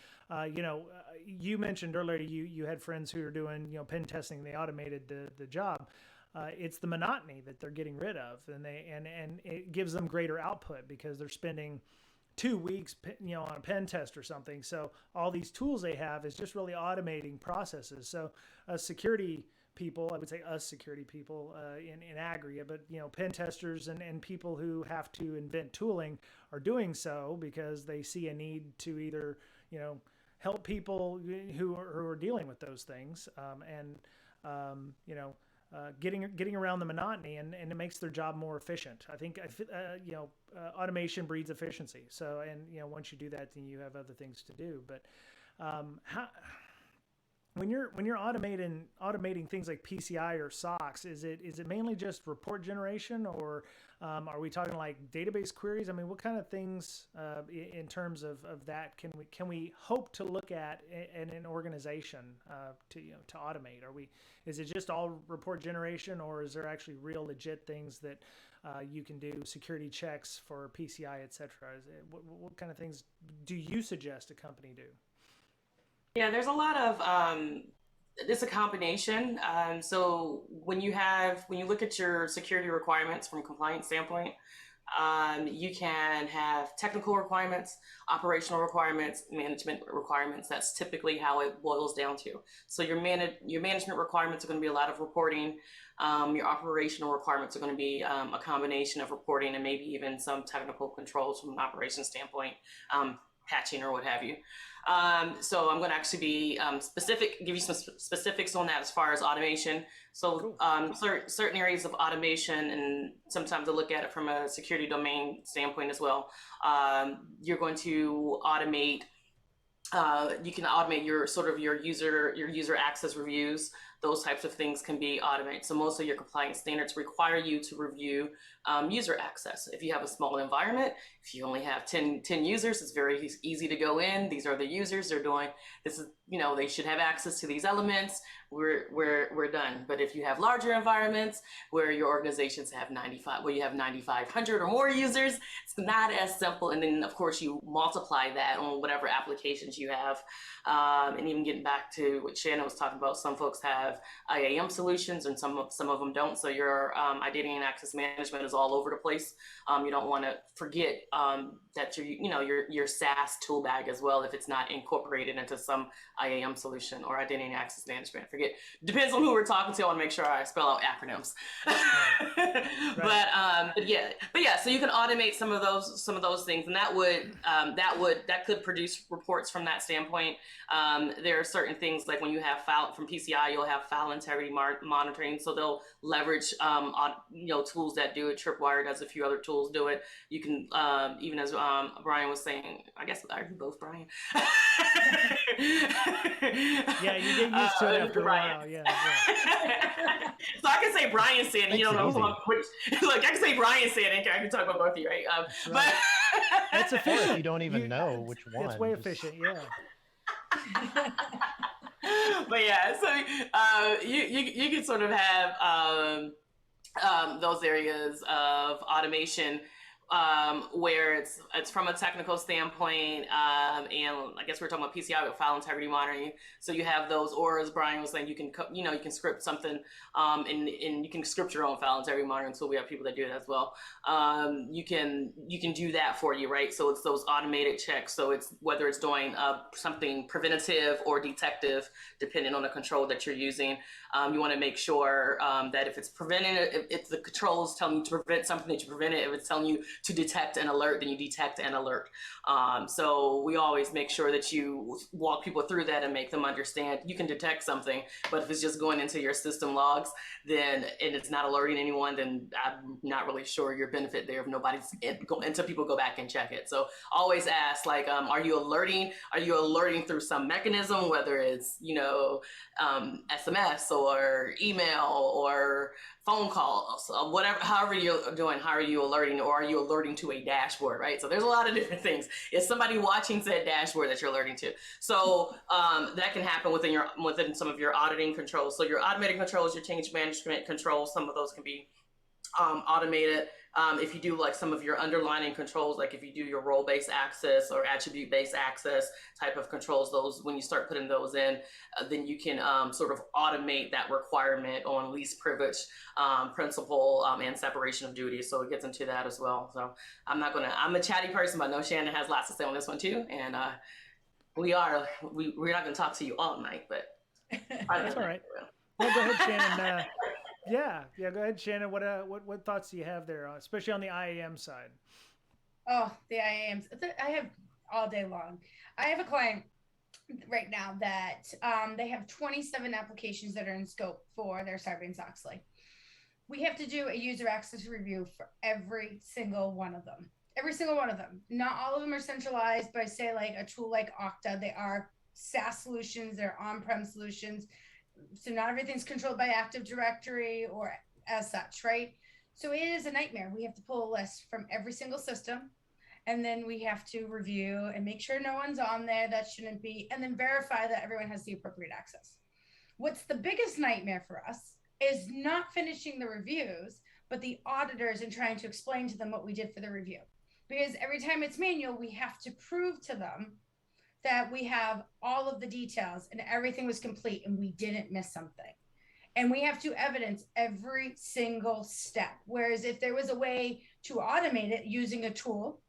you mentioned earlier you had friends who are doing pen testing. They automated the job. It's the monotony that they're getting rid of, and it gives them greater output because they're spending 2 weeks, on a pen test or something. So all these tools they have is just really automating processes. So security people, I would say us security people in aggregate, but pen testers and people who have to invent tooling are doing so because they see a need to either help people who are dealing with those things getting around the monotony, and it makes their job more efficient. I think automation breeds efficiency. So, and once you do that, then you have other things to do. But when you're automating things like PCI or SOX, is it mainly just report generation, or are we talking like database queries? I mean, what kind of things in terms of that can we hope to look at in an organization to automate? Is it just all report generation, or is there actually real legit things that you can do, security checks for PCI, et cetera? What kind of things do you suggest a company do? Yeah, there's a lot of it's a combination. So when you look at your security requirements from a compliance standpoint, you can have technical requirements, operational requirements, management requirements. That's typically how it boils down to. So your management requirements are going to be a lot of reporting. Your operational requirements are going to be a combination of reporting and maybe even some technical controls from an operations standpoint, patching or what have you. So I'm going to actually be give you some specifics on that as far as automation. So certain areas of automation, and sometimes I look at it from a security domain standpoint as well. You're going to automate. You can automate your user access reviews. Those types of things can be automated. So most of your compliance standards require you to review user access. If you have a small environment, if you only have 10 users, it's very easy to go in. These are the users. They're doing this is they should have access to these elements. We're done. But if you have larger environments where your organizations have 9,500 or more users, it's not as simple. And then of course you multiply that on whatever applications you have. And even getting back to what Shannon was talking about, some folks have IAM solutions and some of them don't. So your identity and access management is all over the place. You don't want to forget that your SaaS tool bag as well, if it's not incorporated into some IAM solution or identity and access management. Depends on who we're talking to. I want to make sure I spell out acronyms. Right. But yeah. So you can automate some of those things, and that could produce reports from that standpoint. There are certain things like when you have from PCI, you'll have file integrity monitoring. So they'll leverage tools that do it. Tripwire does a few other tools do it. You can even as Brian was saying, I guess are you both Brian? Yeah, you get used to it after a while. Yeah. So I can say Brian said, and you don't know who I'm. Look, I can say Brian said, and I can talk about both of you, right? But that's efficient. You don't even know which one. It's way efficient, yeah. But yeah, so you can sort of have those areas of automation where it's from a technical standpoint, and I guess we're talking about PCI with file integrity monitoring. So you have those, or as Brian was saying, you can script something, and you can script your own file integrity monitoring. So we have people that do it as well. You can do that for you, right? So it's those automated checks. So it's whether it's doing something preventative or detective, depending on the control that you're using. You want to make sure that if it's preventing it, if the control is telling you to prevent something, that you prevent it. If it's telling you to detect an alert, then you detect an alert. So we always make sure that you walk people through that and make them understand you can detect something, but if it's just going into your system logs, then and it's not alerting anyone, then I'm not really sure your benefit there if nobody's until people go back and check it. So always ask, like, are you alerting? Are you alerting through some mechanism, whether it's SMS or email or phone calls, whatever, however you're doing, how are you alerting, or are you alerting to a dashboard, right? So there's a lot of different things. Is somebody watching said dashboard that you're alerting to? So that can happen within some of your auditing controls. So your automated controls, your change management controls, some of those can be automated. If you do like some of your underlining controls, like if you do your role-based access or attribute-based access type of controls, those, when you start putting those in, then you can sort of automate that requirement on least privilege principle and separation of duties. So it gets into that as well. So I'm a chatty person, but I know Shannon has lots to say on this one too. And we're not gonna talk to you all night, but that's all right. Well, go ahead, Shannon. Yeah, go ahead, Shannon. What thoughts do you have there, especially on the IAM side? Oh, the IAMs. I have all day long. I have a client right now that they have 27 applications that are in scope for their Sarbanes-Oxley. We have to do a user access review for every single one of them. Every single one of them. Not all of them are centralized by, say, like a tool like Okta. They are SaaS solutions. They're on-prem solutions. So not everything's controlled by Active Directory or as such, right? So it is a nightmare. We have to pull a list from every single system, and then we have to review and make sure no one's on there that shouldn't be, and then verify that everyone has the appropriate access. What's the biggest nightmare for us is not finishing the reviews, but the auditors and trying to explain to them what we did for the review. Because every time it's manual, we have to prove to them that we have all of the details and everything was complete and we didn't miss something. And we have to evidence every single step. Whereas if there was a way to automate it using a tool,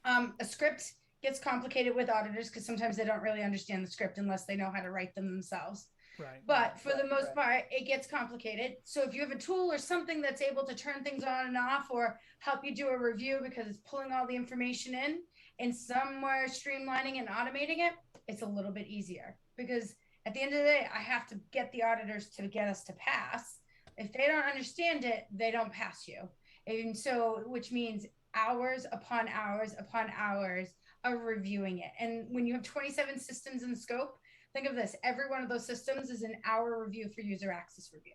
a script gets complicated with auditors because sometimes they don't really understand the script unless they know how to write them themselves. Right. But for the most part, it gets complicated. So if you have a tool or something that's able to turn things on and off or help you do a review because it's pulling all the information in and somewhere streamlining and automating it, it's a little bit easier. Because at the end of the day, I have to get the auditors to get us to pass. If they don't understand it, they don't pass you. And so, which means hours upon hours upon hours of reviewing it. And when you have 27 systems in scope, think of this, every one of those systems is an hour review for user access review.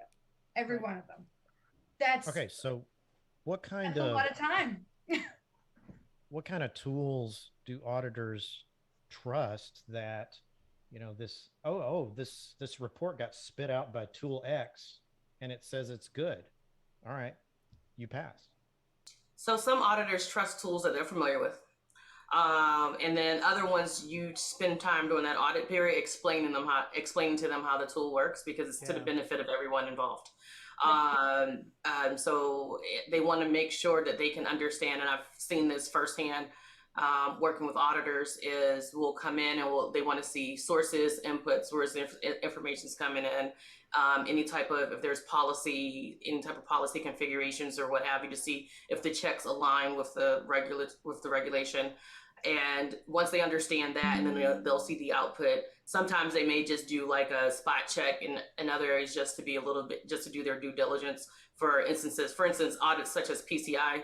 Every one of them. That's okay. So what kind of a lot of time. What kind of tools do auditors trust that, this report got spit out by tool X and it says it's good. All right, you passed. So some auditors trust tools that they're familiar with. And then other ones, you spend time during that audit period explaining to them how the tool works, because it's to the benefit of everyone involved. So they want to make sure that they can understand, and I've seen this firsthand working with auditors, is we'll come in and they want to see sources, inputs, where information's coming in, if there's any type of policy configurations or what have you, to see if the checks align with the regulation. And once they understand that, and then they'll see the output. Sometimes they may just do like a spot check in other areas just to do their due diligence. For instance, audits such as PCI,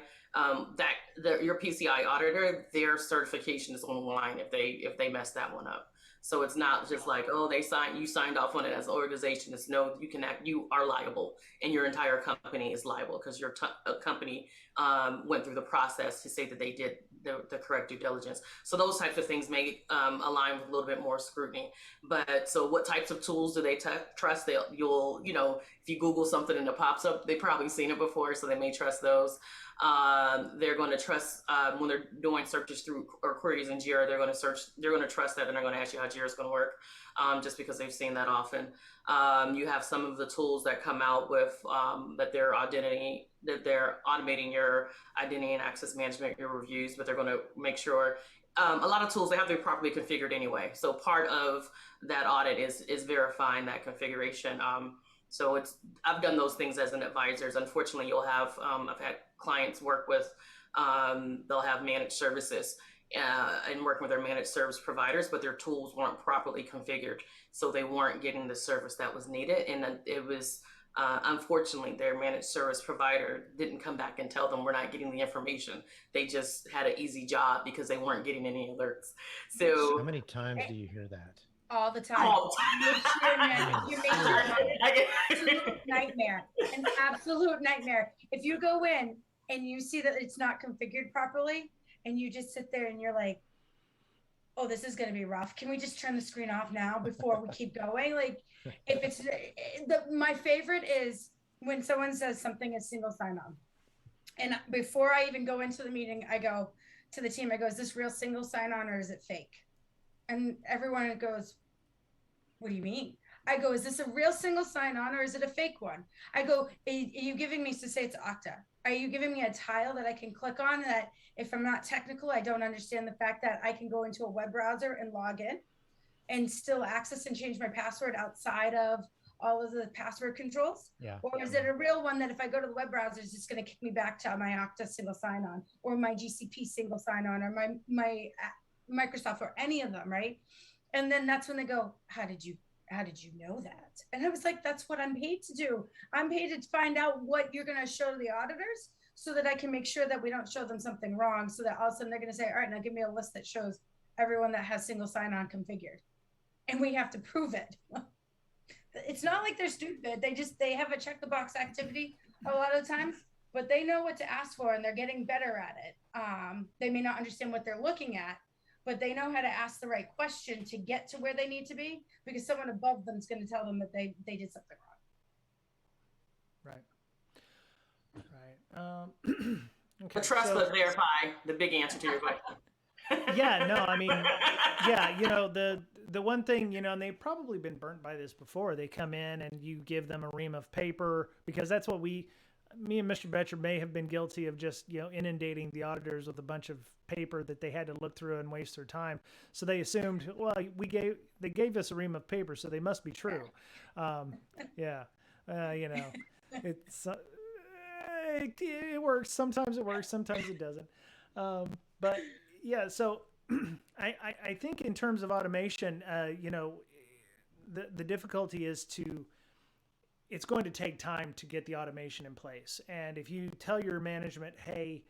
your PCI auditor, their certification is online if they mess that one up. So it's not just like, oh, you signed off on it as an organization. It's no, you are liable, and your entire company is liable because your company went through the process to say that they did the correct due diligence. So those types of things may align with a little bit more scrutiny. But so what types of tools do they trust? If you Google something and it pops up, they've probably seen it before, so they may trust those. They're going to trust when they're doing searches through or queries in Jira. They're going to trust that, and they're going to ask you how Jira is going to work, just because they've seen that often. You have some of the tools that come out with that they're automating your identity and access management, your reviews, but they're going to make sure. A lot of tools, they have to be properly configured anyway. So part of that audit is verifying that configuration. So I've done those things as an advisor. Unfortunately, you'll have I've had clients work with they'll have managed services and working with their managed service providers, but their tools weren't properly configured, so they weren't getting the service that was needed. And it was unfortunately their managed service provider didn't come back and tell them we're not getting the information. They just had an easy job because they weren't getting any alerts. So how many times do you hear that? All the time. You make sure an absolute nightmare. An absolute nightmare. If you go in and you see that it's not configured properly, and you just sit there and you're like, oh, this is going to be rough. Can we just turn the screen off now before we keep going? Like, if it's my favorite is when someone says something is single sign-on. And before I even go into the meeting, I go to the team, I go, is this real single sign-on or is it fake? And everyone goes, what do you mean? I go, is this a real single sign-on or is it a fake one? I go, are you giving me, to say it's Okta, are you giving me a tile that I can click on that if I'm not technical, I don't understand the fact that I can go into a web browser and log in and still access and change my password outside of all of the password controls? Yeah. Or is it a real one that if I go to the web browser, it's just going to kick me back to my Okta single sign-on or my GCP single sign-on or my Microsoft or any of them, right? And then that's when they go, how did you know that? And I was like, that's what I'm paid to do. I'm paid to find out what you're going to show the auditors so that I can make sure that we don't show them something wrong, so that all of a sudden they're going to say, all right, now give me a list that shows everyone that has single sign-on configured. And we have to prove it. It's not like they're stupid. They have a check the box activity a lot of times, but they know what to ask for and they're getting better at it. They may not understand what they're looking at, but they know how to ask the right question to get to where they need to be, because someone above them is going to tell them that they did something wrong. Right. Okay. The trust but verify, the big answer to your question. Yeah, no, I mean, yeah, the one thing, and they've probably been burnt by this before. They come in and you give them a ream of paper, because that's what me and Mr. Betcher may have been guilty of, just, inundating the auditors with a bunch of paper that they had to look through and waste their time. So they assumed, well, they gave us a ream of paper, so they must be true. Yeah. It's, it works. Sometimes it works. Sometimes it doesn't. But yeah, so I think in terms of automation, the difficulty is it's going to take time to get the automation in place. And if you tell your management, hey,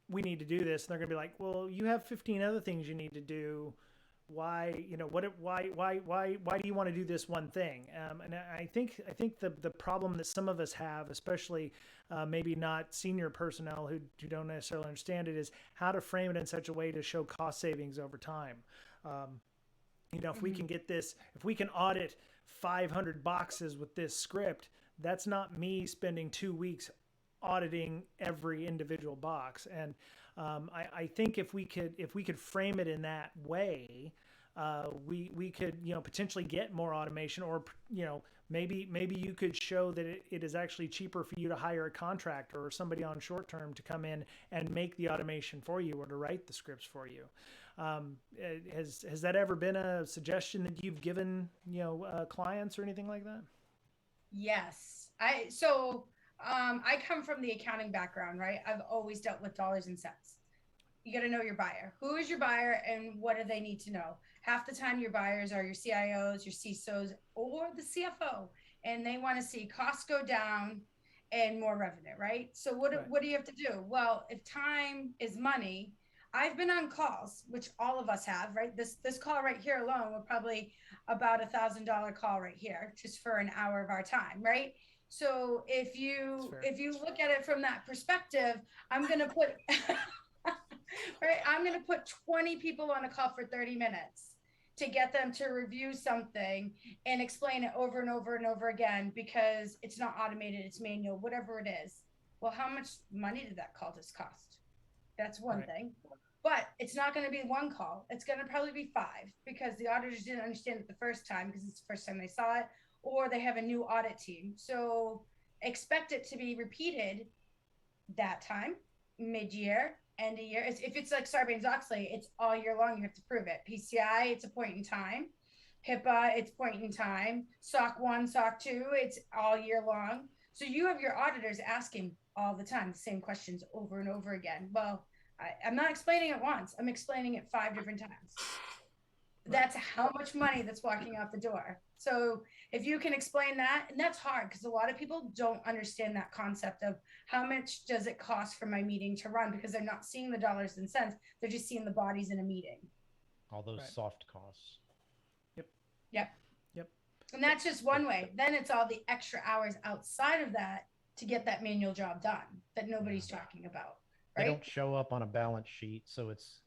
we need to do this, and they're going to be like, well, you have 15 other things you need to do. Why do you want to do this one thing? And I think the problem that some of us have, especially maybe not senior personnel who don't necessarily understand it, is how to frame it in such a way to show cost savings over time. If we can get this, if we can audit 500 boxes with this script, that's not me spending 2 weeks auditing every individual box. And I think if we could frame it in that way, we could potentially get more automation, or maybe you could show that it is actually cheaper for you to hire a contractor or somebody on short term to come in and make the automation for you, or to write the scripts for you. Has that ever been a suggestion that you've given clients or anything like that? Yes. I come from the accounting background, right? I've always dealt with dollars and cents. You got to know your buyer. Who is your buyer and what do they need to know? Half the time your buyers are your CIOs, your CISOs, or the CFO, and they want to see costs go down and more revenue, right? So what do you have to do? Well, if time is money, I've been on calls, which all of us have, right? This call right here alone, we're probably about $1,000 call right here, just for an hour of our time, right? So if you look at it from that perspective, I'm going to put right, I'm going to put 20 people on a call for 30 minutes to get them to review something and explain it over and over and over again, because it's not automated, it's manual, whatever it is. Well, how much money did that call just cost? That's one Right. thing. But it's not going to be one call. It's going to probably be 5 because the auditors didn't understand it the first time because it's the first time they saw it, or they have a new audit team. So expect it to be repeated that time, mid-year, end of year. If it's like Sarbanes-Oxley, it's all year long. You have to prove it. PCI, it's a point in time. HIPAA, it's point in time. SOC 1, SOC 2, it's all year long. So you have your auditors asking all the time the same questions over and over again. Well, I'm not explaining it once. I'm explaining it 5 different times. That's how much money that's walking out the door. So if you can explain that, and that's hard because a lot of people don't understand that concept of how much does it cost for my meeting to run, because they're not seeing the dollars and cents. They're just seeing the bodies in a meeting. All those Right. soft costs. Yep. Yep. And that's just one way. Then it's all the extra hours outside of that to get that manual job done that nobody's talking about. Right? They don't show up on a balance sheet, so it's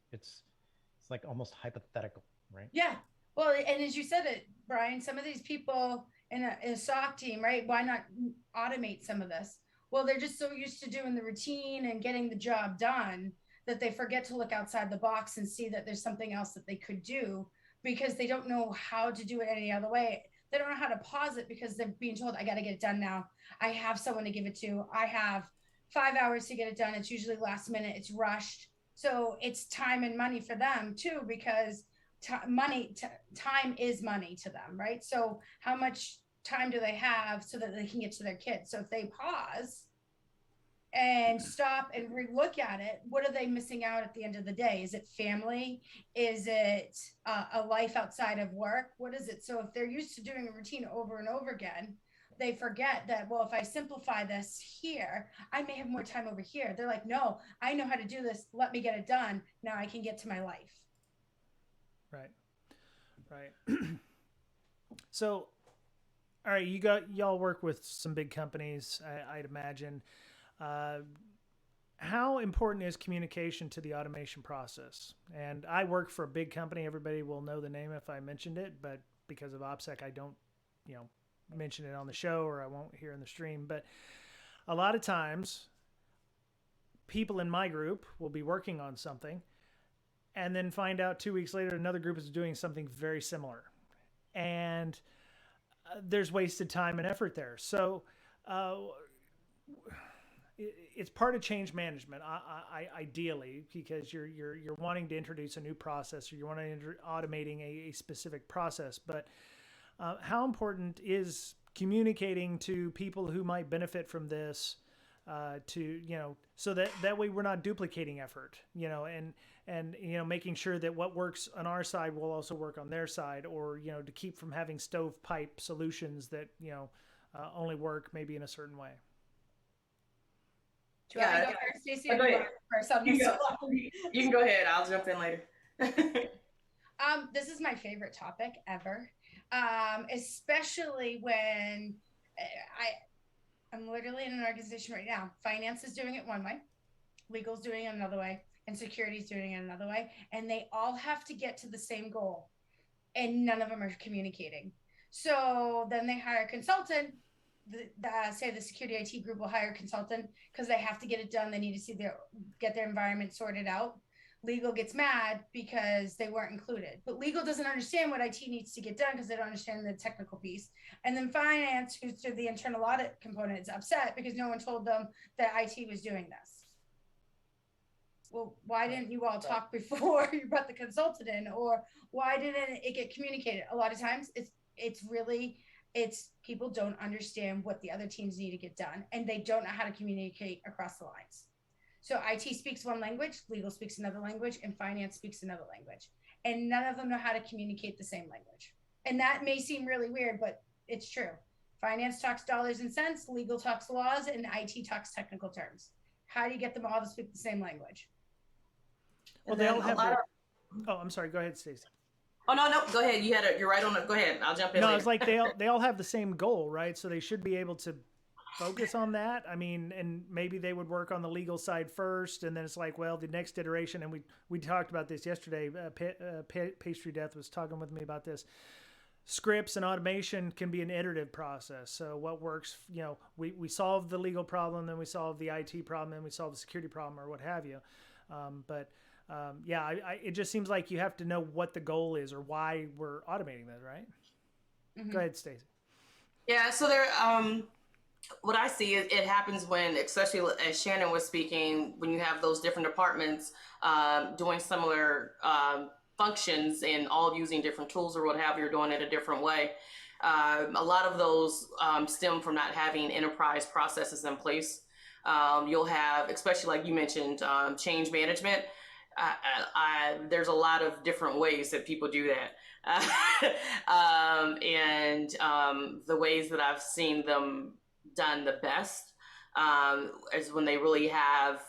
like almost hypothetical, right? Yeah. Well, and as you said it, Brian, some of these people in a SOC team, right? Why not automate some of this? Well, they're just so used to doing the routine and getting the job done that they forget to look outside the box and see that there's something else that they could do, because they don't know how to do it any other way. They don't know how to pause it because they're being told, I got to get it done now. I have someone to give it to. I have 5 hours to get it done. It's usually last minute. It's rushed. So it's time and money for them too, because time is money to them, right? So how much time do they have so that they can get to their kids? So if they pause and stop and relook at it, what are they missing out at the end of the day? Is it family? Is it a life outside of work? What is it? So if they're used to doing a routine over and over again, they forget that, well, if I simplify this here, I may have more time over here. They're like, no, I know how to do this. Let me get it done. Now I can get to my life. Right. Right. So, all right, y'all work with some big companies, I'd imagine. How important is communication to the automation process? And I work for a big company. Everybody will know the name if I mentioned it, but because of OPSEC, I don't, mention it on the show, or I won't here in the stream. But a lot of times, people in my group will be working on something and then find out 2 weeks later another group is doing something very similar. And there's wasted time and effort there. So it's part of change management, ideally, because you're wanting to introduce a new process, or you want to automating a specific process. But how important is communicating to people who might benefit from this, so that way we're not duplicating effort, and making sure that what works on our side will also work on their side, or to keep from having stovepipe solutions that only work maybe in a certain way. Do you want me to go first, Stacey? Go ahead. You can go ahead. I'll jump in later. This is my favorite topic ever, especially when I'm literally in an organization right now. Finance is doing it one way, legal's doing it another way, and security is doing it another way, and they all have to get to the same goal, and none of them are communicating. So then they hire a consultant. Say the security IT group will hire a consultant because they have to get it done. They need to get their environment sorted out. Legal gets mad because they weren't included, but legal doesn't understand what IT needs to get done because they don't understand the technical piece. And then finance, who's to the internal audit component, is upset because no one told them that IT was doing this. Well, why didn't you all talk before you brought the consultant in? Or why didn't it get communicated? A lot of times it's people don't understand what the other teams need to get done, and they don't know how to communicate across the lines. So IT speaks one language, legal speaks another language, and finance speaks another language. And none of them know how to communicate the same language. And that may seem really weird, but it's true. Finance talks dollars and cents, legal talks laws, and IT talks technical terms. How do you get them all to speak the same language? Well, they all have Oh, I'm sorry. Go ahead, Stacey. Oh, no, go ahead. You're right on it. Go ahead. I'll jump in. No, later. it's like they all have the same goal, right? So they should be able to focus on that. I mean, and maybe they would work on the legal side first, and then it's like, well, the next iteration, and we talked about this yesterday. Pastry Death was talking with me about this. scripts and automation can be an iterative process. So what works, we solve the legal problem, then we solve the IT problem, then we solve the security problem or what have you. It just seems like you have to know what the goal is or why we're automating that, right? Mm-hmm. Go ahead, Stacey. Yeah, so there, what I see is it happens when, especially as Shannon was speaking, when you have those different departments doing similar functions and all using different tools or what have you, doing it a different way. A lot of those stem from not having enterprise processes in place. You'll have, especially like you mentioned, change management. There's a lot of different ways that people do that. The ways that I've seen them done the best is when they really have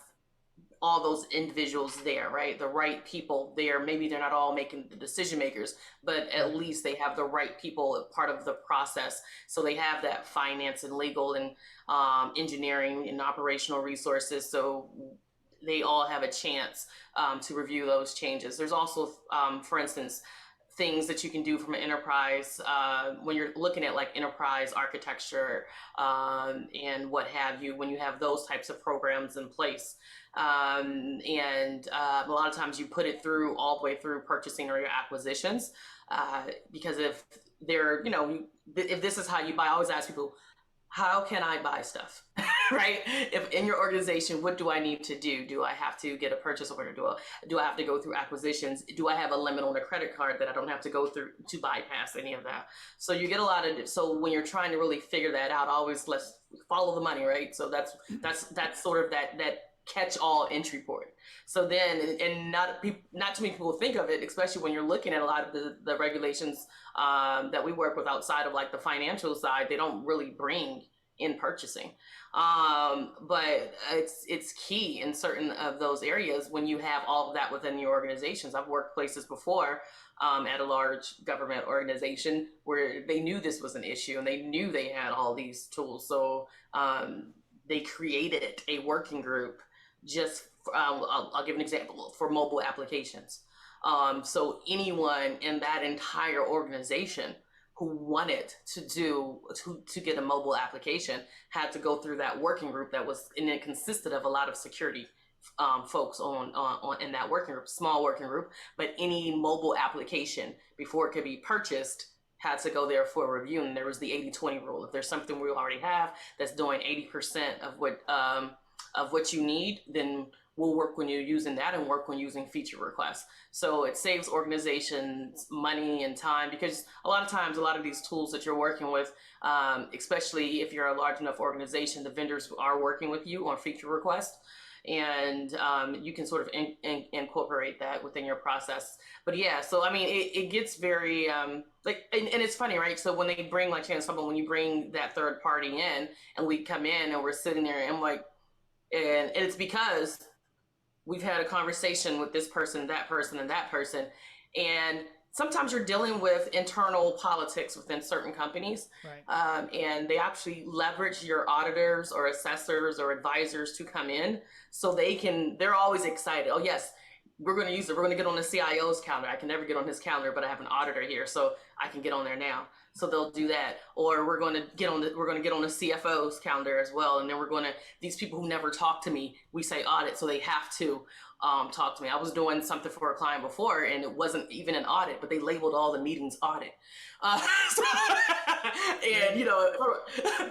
all those individuals there, right? The right people there. Maybe they're not all making the decision makers, but at least they have the right people part of the process. So they have that finance and legal and engineering and operational resources. So they all have a chance to review those changes. There's also, for instance, things that you can do from an enterprise when you're looking at like enterprise architecture and what have you, when you have those types of programs in place. A lot of times you put it through all the way through purchasing or your acquisitions because if they're, if this is how you buy, I always ask people, how can I buy stuff, right? If in your organization, what do I need to do? Do I have to get a purchase order? Do I have to go through acquisitions? Do I have a limit on a credit card that I don't have to go through to bypass any of that? So you get a lot of, so when you're trying to really figure that out, always let's follow the money, right? So that's sort of that catch-all entry point. So then, and not too many people think of it, especially when you're looking at a lot of the regulations that we work with outside of like the financial side, they don't really bring in purchasing. But it's key in certain of those areas when you have all of that within your organizations. I've worked places before at a large government organization where they knew this was an issue and they knew they had all these tools. So they created a working group just, I'll give an example, for mobile applications. So anyone in that entire organization who wanted to get a mobile application had to go through that working group and it consisted of a lot of security folks on in that working group, small working group, but any mobile application before it could be purchased had to go there for a review. And there was the 80-20 rule. If there's something we already have that's doing 80% of what you need, then we'll work when you're using that and work when using feature requests. So it saves organizations money and time, because a lot of times, a lot of these tools that you're working with, especially if you're a large enough organization, the vendors are working with you on feature requests. And you can sort of incorporate that within your process. But yeah, so I mean, it gets very and it's funny, right? So when they bring, like Shannon, when you bring that third party in and we come in and we're sitting there and I'm like, and it's because we've had a conversation with this person, that person, and that person. And sometimes you're dealing with internal politics within certain companies. Right. And they actually leverage your auditors or assessors or advisors to come in so they're always excited. Oh, yes, we're going to use it. We're going to get on the CIO's calendar. I can never get on his calendar, but I have an auditor here, so I can get on there now. So they'll do that. Or we're going to get on the CFO's calendar as well. And then these people who never talk to me, we say audit, so they have to talk to me. I was doing something for a client before and it wasn't even an audit, but they labeled all the meetings audit. And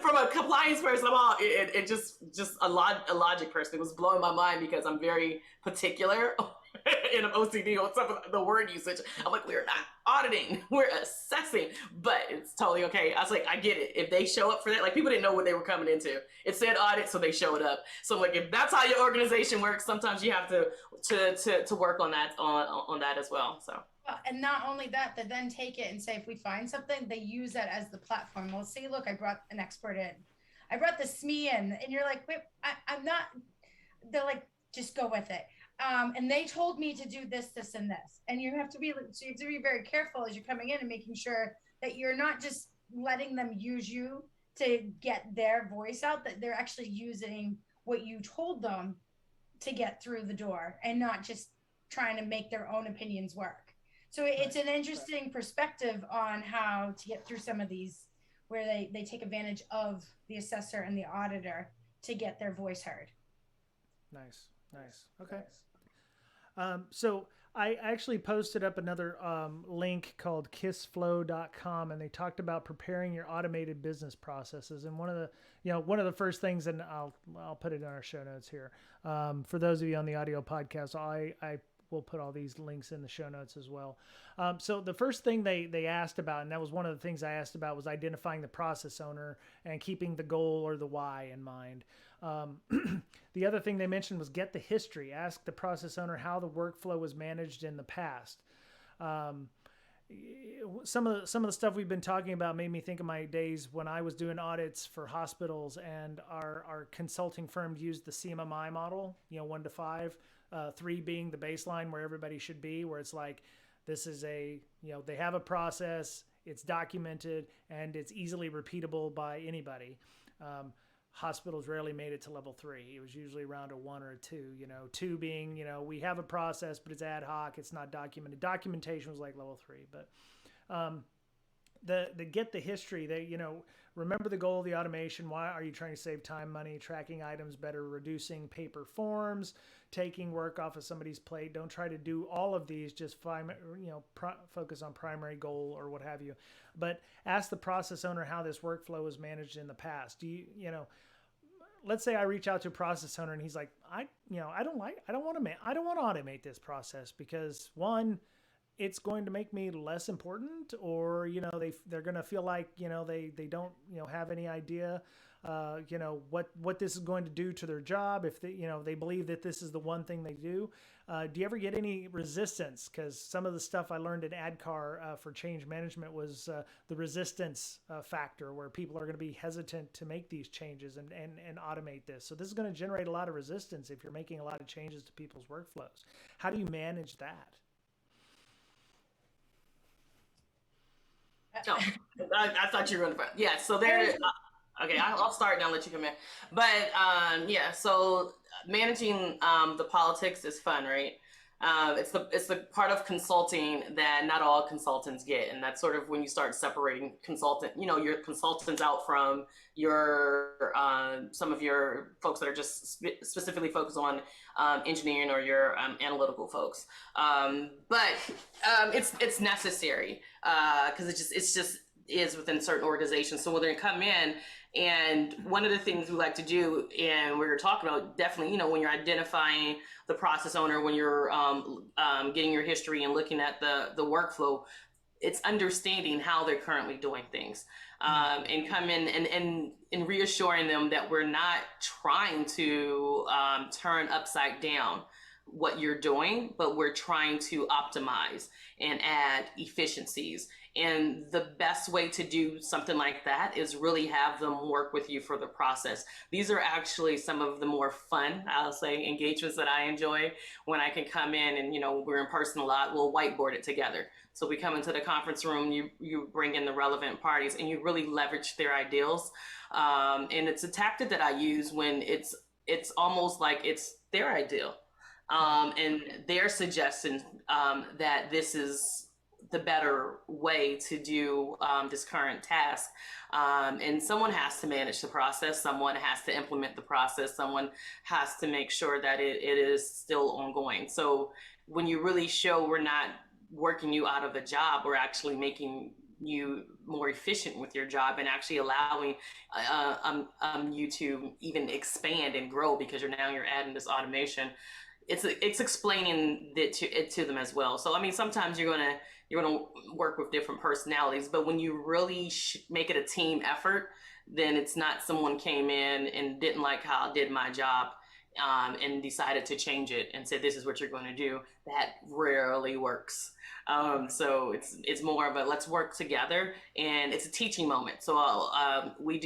from a compliance person, it just a logic person. It was blowing my mind because I'm very particular in an OCD on some of the word usage. I'm like, we're not auditing, we're assessing, but it's totally okay. I was like, I get it. If they show up for that, like people didn't know what they were coming into. It said audit, so they showed up. So like, if that's how your organization works, sometimes you have to work on that on that as well. So. And not only that, they then take it and say, if we find something, they use that as the platform. Well, see, look, I brought an expert in. I brought the SME in. And you're like, wait, I'm not. They're like, just go with it. And they told me to do this, this, and this. And you have to be very careful as you're coming in and making sure that you're not just letting them use you to get their voice out, that they're actually using what you told them to get through the door and not just trying to make their own opinions work. So it's an interesting perspective on how to get through some of these where they take advantage of the assessor and the auditor to get their voice heard. Nice. Okay. So I actually posted up another link called kissflow.com, and they talked about preparing your automated business processes. And one of the first things, and I'll put it in our show notes here. For those of you on the audio podcast, I will put all these links in the show notes as well. So the first thing they asked about, and that was one of the things I asked about, was identifying the process owner and keeping the goal or the why in mind. The other thing they mentioned was get the history. Ask the process owner how the workflow was managed in the past. Some of the stuff we've been talking about made me think of my days when I was doing audits for hospitals, and our consulting firm used the CMMI model, 1 to 5, 3 being the baseline where everybody should be, where it's like, this is they have a process, it's documented, and it's easily repeatable by anybody. Hospitals rarely made it to level 3. It was usually around a 1 or a 2, 2 being, we have a process, but it's ad hoc. It's not documented. Documentation was like level 3, but, the get the history, remember the goal of the automation. Why are you trying to save time, money, tracking items better, reducing paper forms, taking work off of somebody's plate? Don't try to do all of these, just focus on primary goal or what have you. But ask the process owner how this workflow was managed in the past. Let's say I reach out to a process owner and he's like, I don't want to automate this process because, one, it's going to make me less important, or they're going to feel like they don't have any idea what this is going to do to their job if they believe that this is the one thing they do. Do you ever get any resistance? Because some of the stuff I learned in ADCAR for change management was the resistance factor, where people are going to be hesitant to make these changes and automate this. So this is going to generate a lot of resistance if you're making a lot of changes to people's workflows. How do you manage that? No, I thought you were going to. Yeah, so there. Okay, I'll start and I'll let you come in. But so managing the politics is fun, right? It's the part of consulting that not all consultants get, and that's sort of when you start separating your consultants out from your some of your folks that are just specifically focused on engineering, or your analytical folks. But it's necessary because it's just is within certain organizations. So when they come in, and one of the things we like to do, and we're talking about definitely, when you're identifying the process owner, when you're getting your history and looking at the workflow, it's understanding how they're currently doing things, and come in and reassuring them that we're not trying to turn upside down what you're doing, but we're trying to optimize and add efficiencies. And the best way to do something like that is really have them work with you for the process. These are actually some of the more fun, I'll say, engagements that I enjoy, when I can come in and, we're in person a lot, we'll whiteboard it together. So we come into the conference room, you bring in the relevant parties, and you really leverage their ideals. And it's a tactic that I use when it's almost like it's their ideal. And their suggestion that this is the better way to do this current task. And someone has to manage the process. Someone has to implement the process. Someone has to make sure that it is still ongoing. So when you really show we're not working you out of a job, we're actually making you more efficient with your job, and actually allowing you to even expand and grow, because you're adding this automation. It's explaining it to them as well. So sometimes you're gonna work with different personalities, but when you really make it a team effort, then it's not someone came in and didn't like how I did my job, and decided to change it and said, this is what you're going to do. That rarely works. So it's more of a let's work together, and it's a teaching moment. So we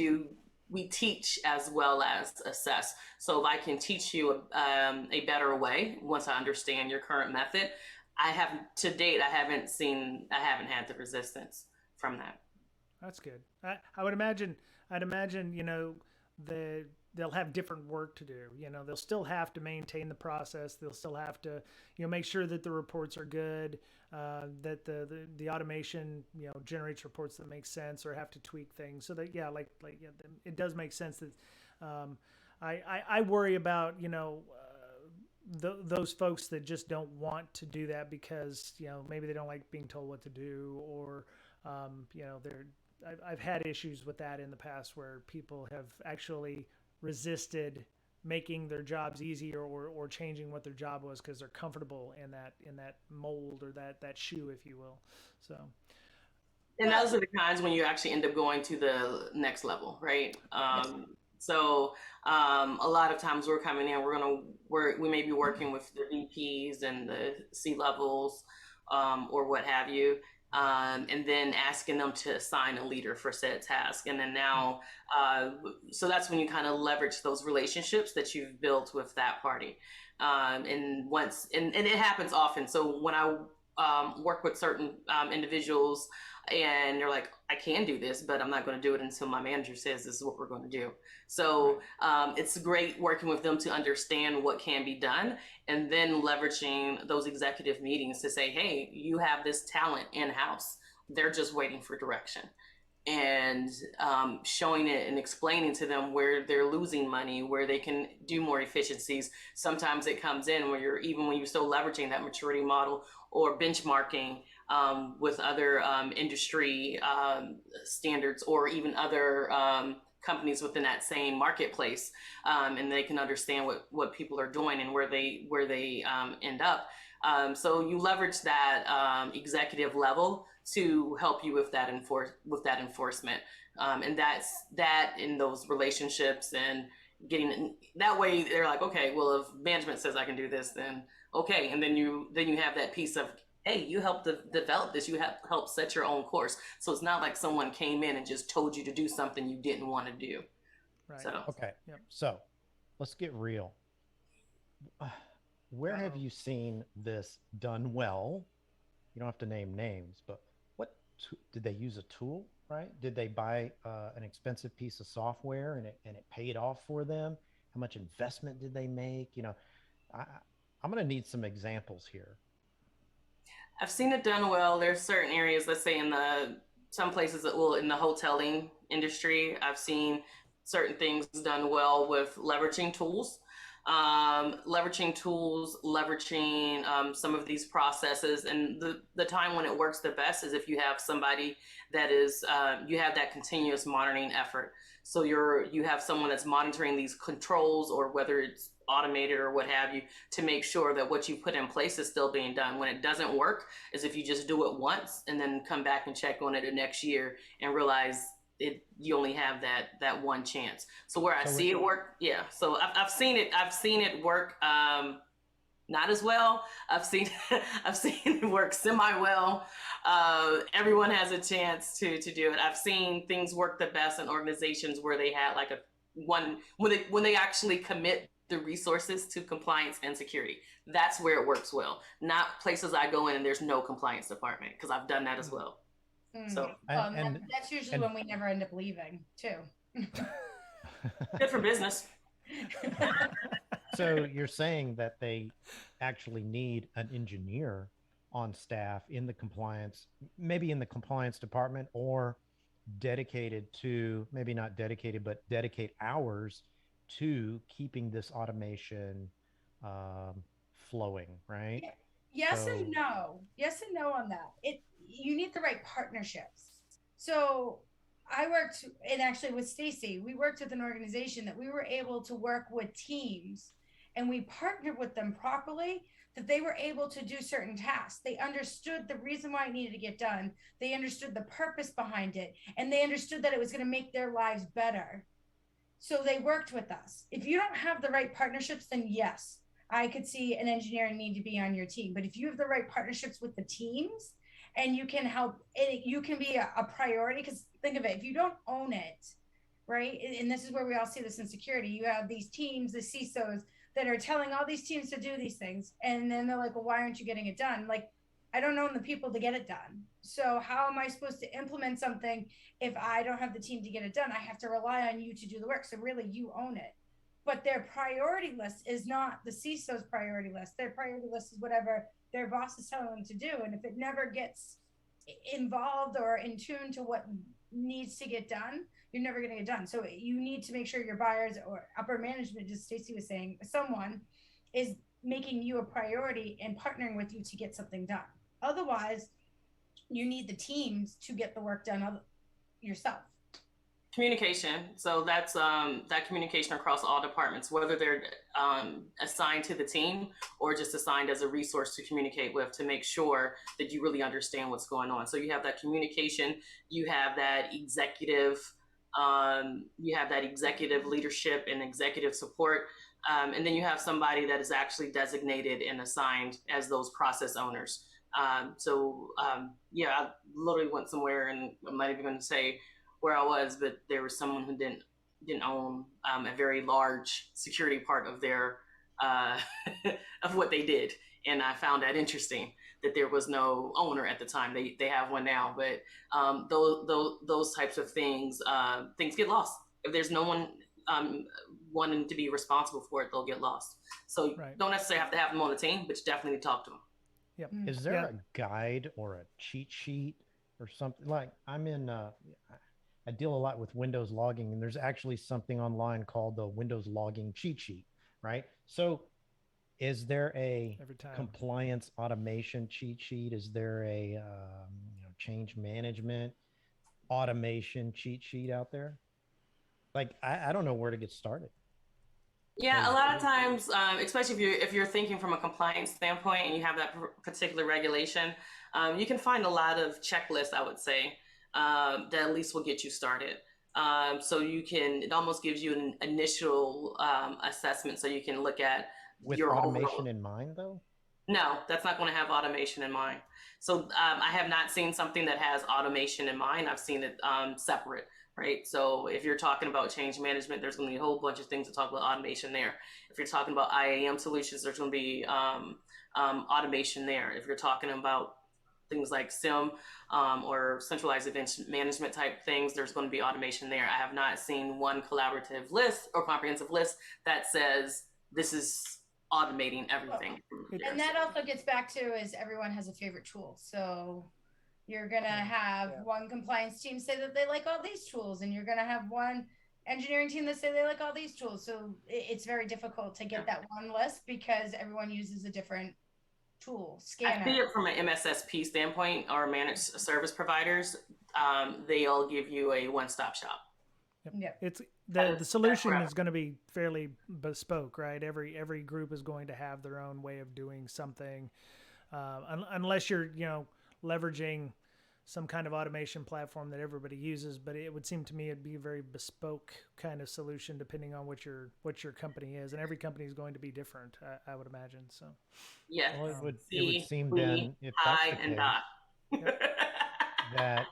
teach as well as assess. So if I can teach you a better way, once I understand your current method, I haven't had the resistance from that. That's good. I'd imagine, the they'll have different work to do. They'll still have to maintain the process. They'll still have to, make sure that the reports are good, that the automation, generates reports that make sense, or have to tweak things. So that, it does make sense that, I worry about, those folks that just don't want to do that because, maybe they don't like being told what to do, or, I've had issues with that in the past where people have actually resisted making their jobs easier, or changing what their job was, because they're comfortable in that mold, or that shoe, if you will. So, and those are the times when you actually end up going to the next level, right? So a lot of times we're coming in, we may be working with the VPs and the C levels, or what have you. And then asking them to assign a leader for said task. And then now, so that's when you kind of leverage those relationships that you've built with that party. And it happens often. So when I work with certain individuals, and they're like, I can do this, but I'm not going to do it until my manager says this is what we're going to do. So it's great working with them to understand what can be done, and then leveraging those executive meetings to say, hey, you have this talent in-house. They're just waiting for direction. And showing it and explaining to them where they're losing money, where they can do more efficiencies. Sometimes it comes in where when you're still leveraging that maturity model, or benchmarking with other industry standards, or even other companies within that same marketplace, and they can understand what people are doing and where they end up. So you leverage that executive level to help you with that enforcement, and that's that in those relationships, and getting that way they're like, okay, well, if management says I can do this, then okay. And then you have that piece of, hey, you helped develop this, you have helped set your own course. So it's not like someone came in and just told you to do something you didn't want to do. Right. So okay. Yep. So let's get real. Where have you seen this done well? You don't have to name names, but did they use a tool, right? Did they buy an expensive piece of software and it paid off for them? How much investment did they make? I'm going to need some examples here. I've seen it done well. There's certain areas, let's say some places in the hoteling industry, I've seen certain things done well with leveraging tools. Leveraging some of these processes, and the time when it works the best is if you have somebody that is you have that continuous monitoring effort. So you have someone that's monitoring these controls, or whether it's automated or what have you, to make sure that what you put in place is still being done. When it doesn't work is if you just do it once and then come back and check on it the next year and realize you only have that one chance. So where I see it work, yeah. So I've seen it work not as well. I've seen it work semi well. Everyone has a chance to do it. I've seen things work the best in organizations where they had like when they actually commit the resources to compliance and security. That's where it works well. Not places I go in and there's no compliance department, because I've done that as well. So that's usually when we never end up leaving too. Good for business. So you're saying that they actually need an engineer on staff in the compliance, maybe in the compliance department, or maybe not dedicated, but dedicate hours to keeping this automation flowing, right? Yes and no on that. You need the right partnerships. So I worked, and actually with Stacey, we worked with an organization that we were able to work with teams, and we partnered with them properly, that they were able to do certain tasks. They understood the reason why it needed to get done. They understood the purpose behind it, and they understood that it was going to make their lives better. So they worked with us. If you don't have the right partnerships, then yes, I could see an engineering need to be on your team. But if you have the right partnerships with the teams, and you can help, you can be a priority. Because think of it, if you don't own it, right? And this is where we all see this in security. You have these teams, the CISOs, that are telling all these teams to do these things. And then they're like, well, why aren't you getting it done? Like, I don't own the people to get it done. So how am I supposed to implement something if I don't have the team to get it done? I have to rely on you to do the work. So really, you own it. but their priority list is not the CISO's priority list. Their priority list is whatever their boss is telling them to do. And if it never gets involved or in tune to what needs to get done, you're never going to get done. So you need to make sure your buyers or upper management, just Stacey was saying, someone is making you a priority and partnering with you to get something done. Otherwise, you need the teams to get the work done yourself. Communication. So that's that communication across all departments, whether they're assigned to the team or just assigned as a resource to communicate with, to make sure that you really understand what's going on. So you have that communication, you have that executive leadership and executive support. And then you have somebody that is actually designated and assigned as those process owners. I literally went somewhere, and I'm not even going to say where I was, but there was someone who didn't own a very large security part of their of what they did, and I found that interesting that there was no owner at the time. They have one now, but those types of things get lost if there's no one wanting to be responsible for it. They'll get lost. So Right. you don't necessarily have to have them on the team, but you definitely need to talk to them. Yep. Is there a guide or a cheat sheet or something? Like I'm in, I deal a lot with Windows logging, and there's actually something online called the Windows logging cheat sheet, right? So is there a compliance automation cheat sheet? Is there a change management automation cheat sheet out there? Like, I don't know where to get started. Yeah, a lot of times, especially if you're thinking from a compliance standpoint and you have that particular regulation, you can find a lot of checklists, I would say, that at least will get you started. So it almost gives you an initial assessment, so you can look at with your automation in mind, though. No, that's not going to have automation in mind. So I have not seen something that has automation in mind. I've seen it separate. Right. So if you're talking about change management, there's going to be a whole bunch of things to talk about automation there. If you're talking about IAM solutions, there's going to be automation there. If you're talking about things like SIM or centralized event management type things, there's going to be automation there. I have not seen one collaborative list or comprehensive list that says this is automating everything. And that also gets back to is everyone has a favorite tool. So you're going to have one compliance team say that they like all these tools, and you're going to have one engineering team that say they like all these tools. So it's very difficult to get that one list because everyone uses a different tool, scanner. I see it from an MSSP standpoint or managed service providers. They'll give you a one-stop shop. Yep. It's the solution is going to be fairly bespoke, right? Every group is going to have their own way of doing something, unless you're leveraging some kind of automation platform that everybody uses. But it would seem to me it'd be a very bespoke kind of solution depending on what your company is, and every company is going to be different, I would imagine. So yeah, well, it would seem then, if that's the case, that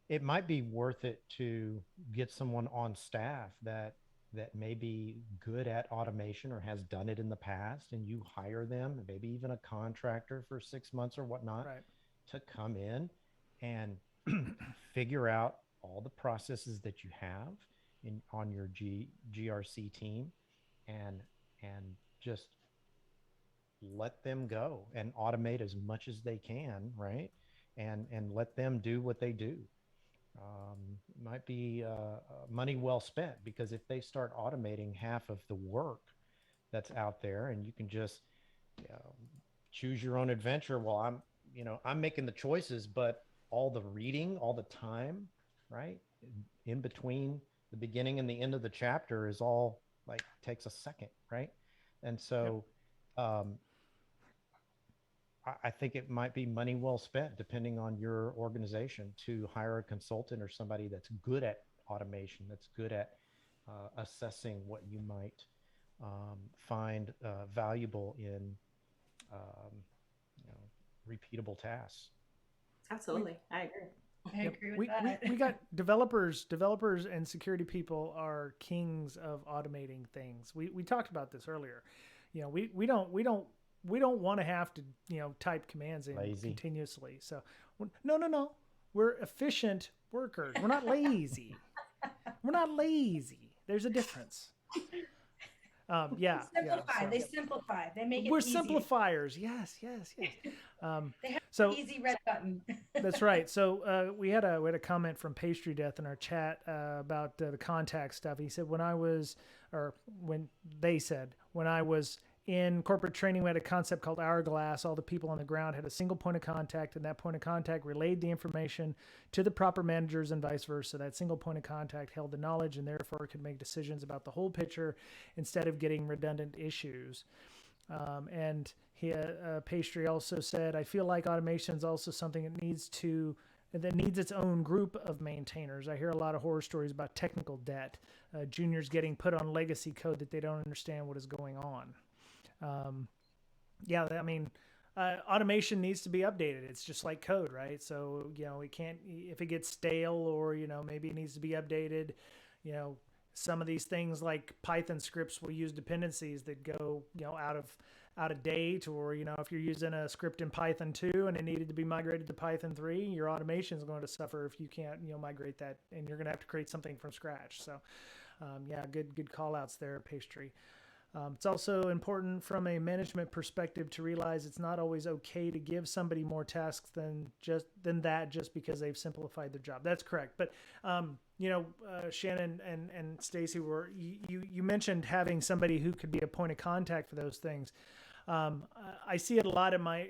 it might be worth it to get someone on staff that may be good at automation or has done it in the past, and you hire them, maybe even a contractor for 6 months or whatnot, right, to come in and figure out all the processes that you have on your GRC team, and just let them go and automate as much as they can, right? And let them do what they do. Might be money well spent, because if they start automating half of the work that's out there, and you can just choose your own adventure, well, I'm making the choices, but all the reading, all the time, right, in between the beginning and the end of the chapter is all like takes a second, right? And so I think it might be money well spent, depending on your organization, to hire a consultant or somebody that's good at automation, that's good at assessing what you might find valuable in repeatable tasks. Absolutely. I agree. I agree with that. We got developers and security people are kings of automating things. We talked about this earlier. We don't want to have to type commands in continuously. So no, we're efficient workers. We're not lazy. We're not lazy. There's a difference. Yeah. Simplify. So They simplify. They make it we're easy. simplifiers. Yes. They have So an easy red button. that's right. So we had a comment from Pastry Death in our chat about the contact stuff. He said when I was in corporate training, we had a concept called hourglass. All the people on the ground had a single point of contact, and that point of contact relayed the information to the proper managers and vice versa. That single point of contact held the knowledge and therefore could make decisions about the whole picture instead of getting redundant issues. And Pastry also said, I feel like automation is also something that needs its own group of maintainers. I hear a lot of horror stories about technical debt, juniors getting put on legacy code that they don't understand what is going on. Automation needs to be updated. It's just like code, right? So, we can't, if it gets stale or, maybe it needs to be updated, some of these things like Python scripts will use dependencies that go, out of date, or, if you're using a script in Python 2 and it needed to be migrated to Python 3, your automation is going to suffer if you can't, migrate that, and you're going to have to create something from scratch. So, good call outs there, Pastry. It's also important from a management perspective to realize it's not always okay to give somebody more tasks than that just because they've simplified their job. That's correct. But Shannon and Stacey, you mentioned having somebody who could be a point of contact for those things. I see it a lot in my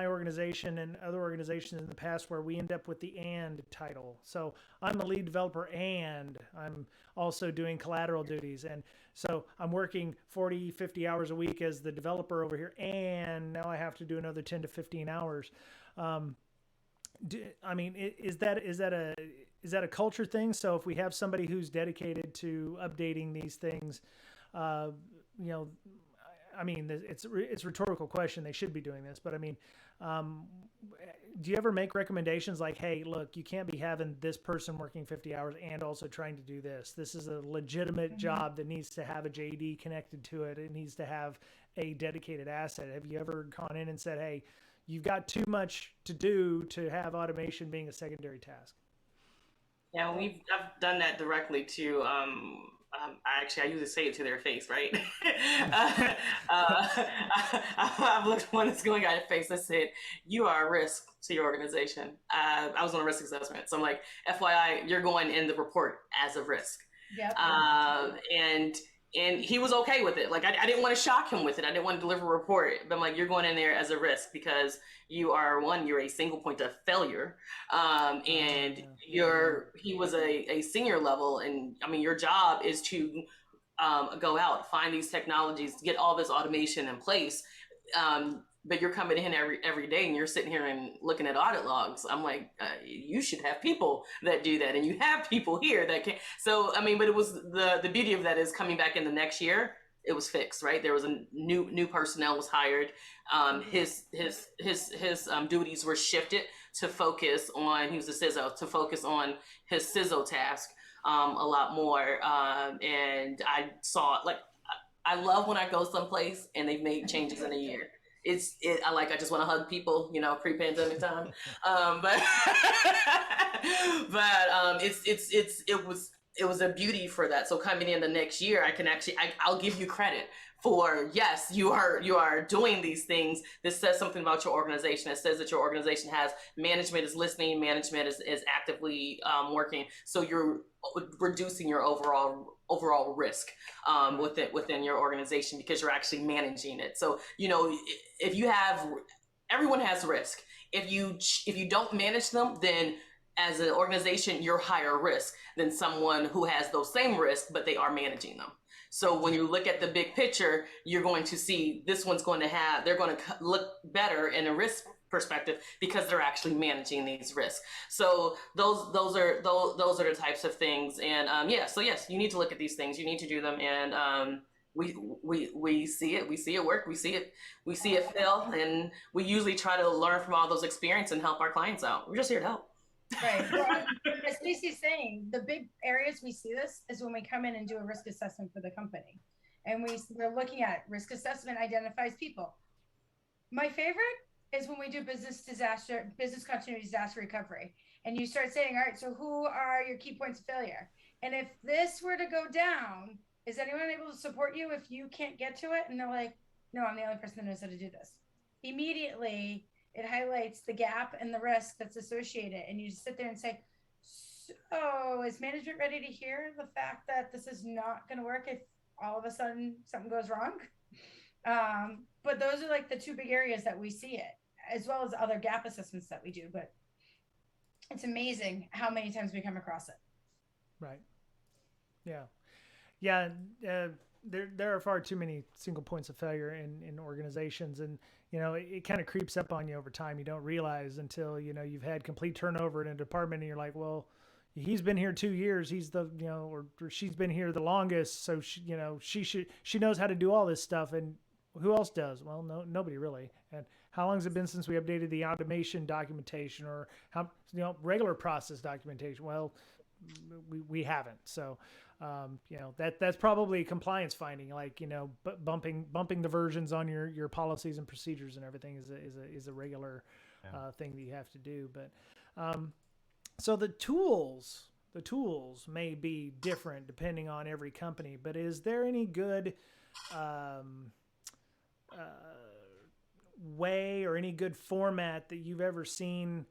organization and other organizations in the past where we end up with the "and" title. So I'm a lead developer and I'm also doing collateral duties. And so I'm working 40, 50 hours a week as the developer over here. And now I have to do another 10 to 15 hours. Is that a culture thing? So if we have somebody who's dedicated to updating these things, it's a rhetorical question. They should be doing this, but do you ever make recommendations like, hey, look, you can't be having this person working 50 hours and also trying to do this. This is a legitimate job that needs to have a JD connected to it. It needs to have a dedicated asset. Have you ever gone in and said, hey, you've got too much to do to have automation being a secondary task? Yeah, I've done that directly to I usually say it to their face, right? I've looked one that's going at your face. I said, "You are a risk to your organization." I was on a risk assessment, so I'm like, "FYI, you're going in the report as a risk." Yep. And he was okay with it. Like I didn't want to shock him with it. I didn't want to deliver a report, but I'm like, "You're going in there as a risk because you're a single point of failure." He was a senior level, and your job is to go out, find these technologies, get all this automation in place. But you're coming in every day and you're sitting here and looking at audit logs. I'm like, you should have people that do that. And you have people here that can. So, but it was the beauty of that is coming back in the next year, it was fixed, right? There was a new personnel was hired. His duties were shifted to focus on, he was a CISO, to focus on his CISO task a lot more. And I saw, I love when I go someplace and they've made changes in a year. I just want to hug people, pre-pandemic time. It was a beauty for that. So coming in the next year, I'll give you credit for, yes, you are doing these things. This says something about your organization. It says that your organization has management is listening, management is actively working. So you're reducing your overall risk within your organization because you're actually managing it. So, if you have, everyone has risk. If you don't manage them, then as an organization, you're higher risk than someone who has those same risks, but they are managing them. So when you look at the big picture, you're going to see they're going to look better in a risk perspective because they're actually managing these risks. So those are the types of things. And so yes, you need to look at these things. You need to do them. And we see it work. We see it fail. And we usually try to learn from all those experiences and help our clients out. We're just here to help. Right. Well, as Stacey's saying, the big areas we see this is when we come in and do a risk assessment for the company. And we're looking at risk assessment identifies people. My favorite is when we do business continuity disaster recovery. And you start saying, all right, so who are your key points of failure? And if this were to go down, is anyone able to support you if you can't get to it? And they're like, no, I'm the only person that knows how to do this. Immediately, it highlights the gap and the risk that's associated. And you just sit there and say, so is management ready to hear the fact that this is not going to work if all of a sudden something goes wrong? But those are like the two big areas that we see it, as well as other gap assessments that we do. But it's amazing how many times we come across it. Right. Yeah. Yeah. There are far too many single points of failure in organizations, and it kind of creeps up on you over time. You don't realize until you've had complete turnover in a department, and you're like, well, he's been here 2 years. He's the or she's been here the longest, so she knows how to do all this stuff, and who else does? Well, nobody really. And how long has it been since we updated the automation documentation, or how regular process documentation? Well, we haven't. So that's probably a compliance finding, like bumping the versions on your policies and procedures and everything is a regular thing that you have to do. But so the tools may be different depending on every company, but is there any good way or any good format that you've ever seen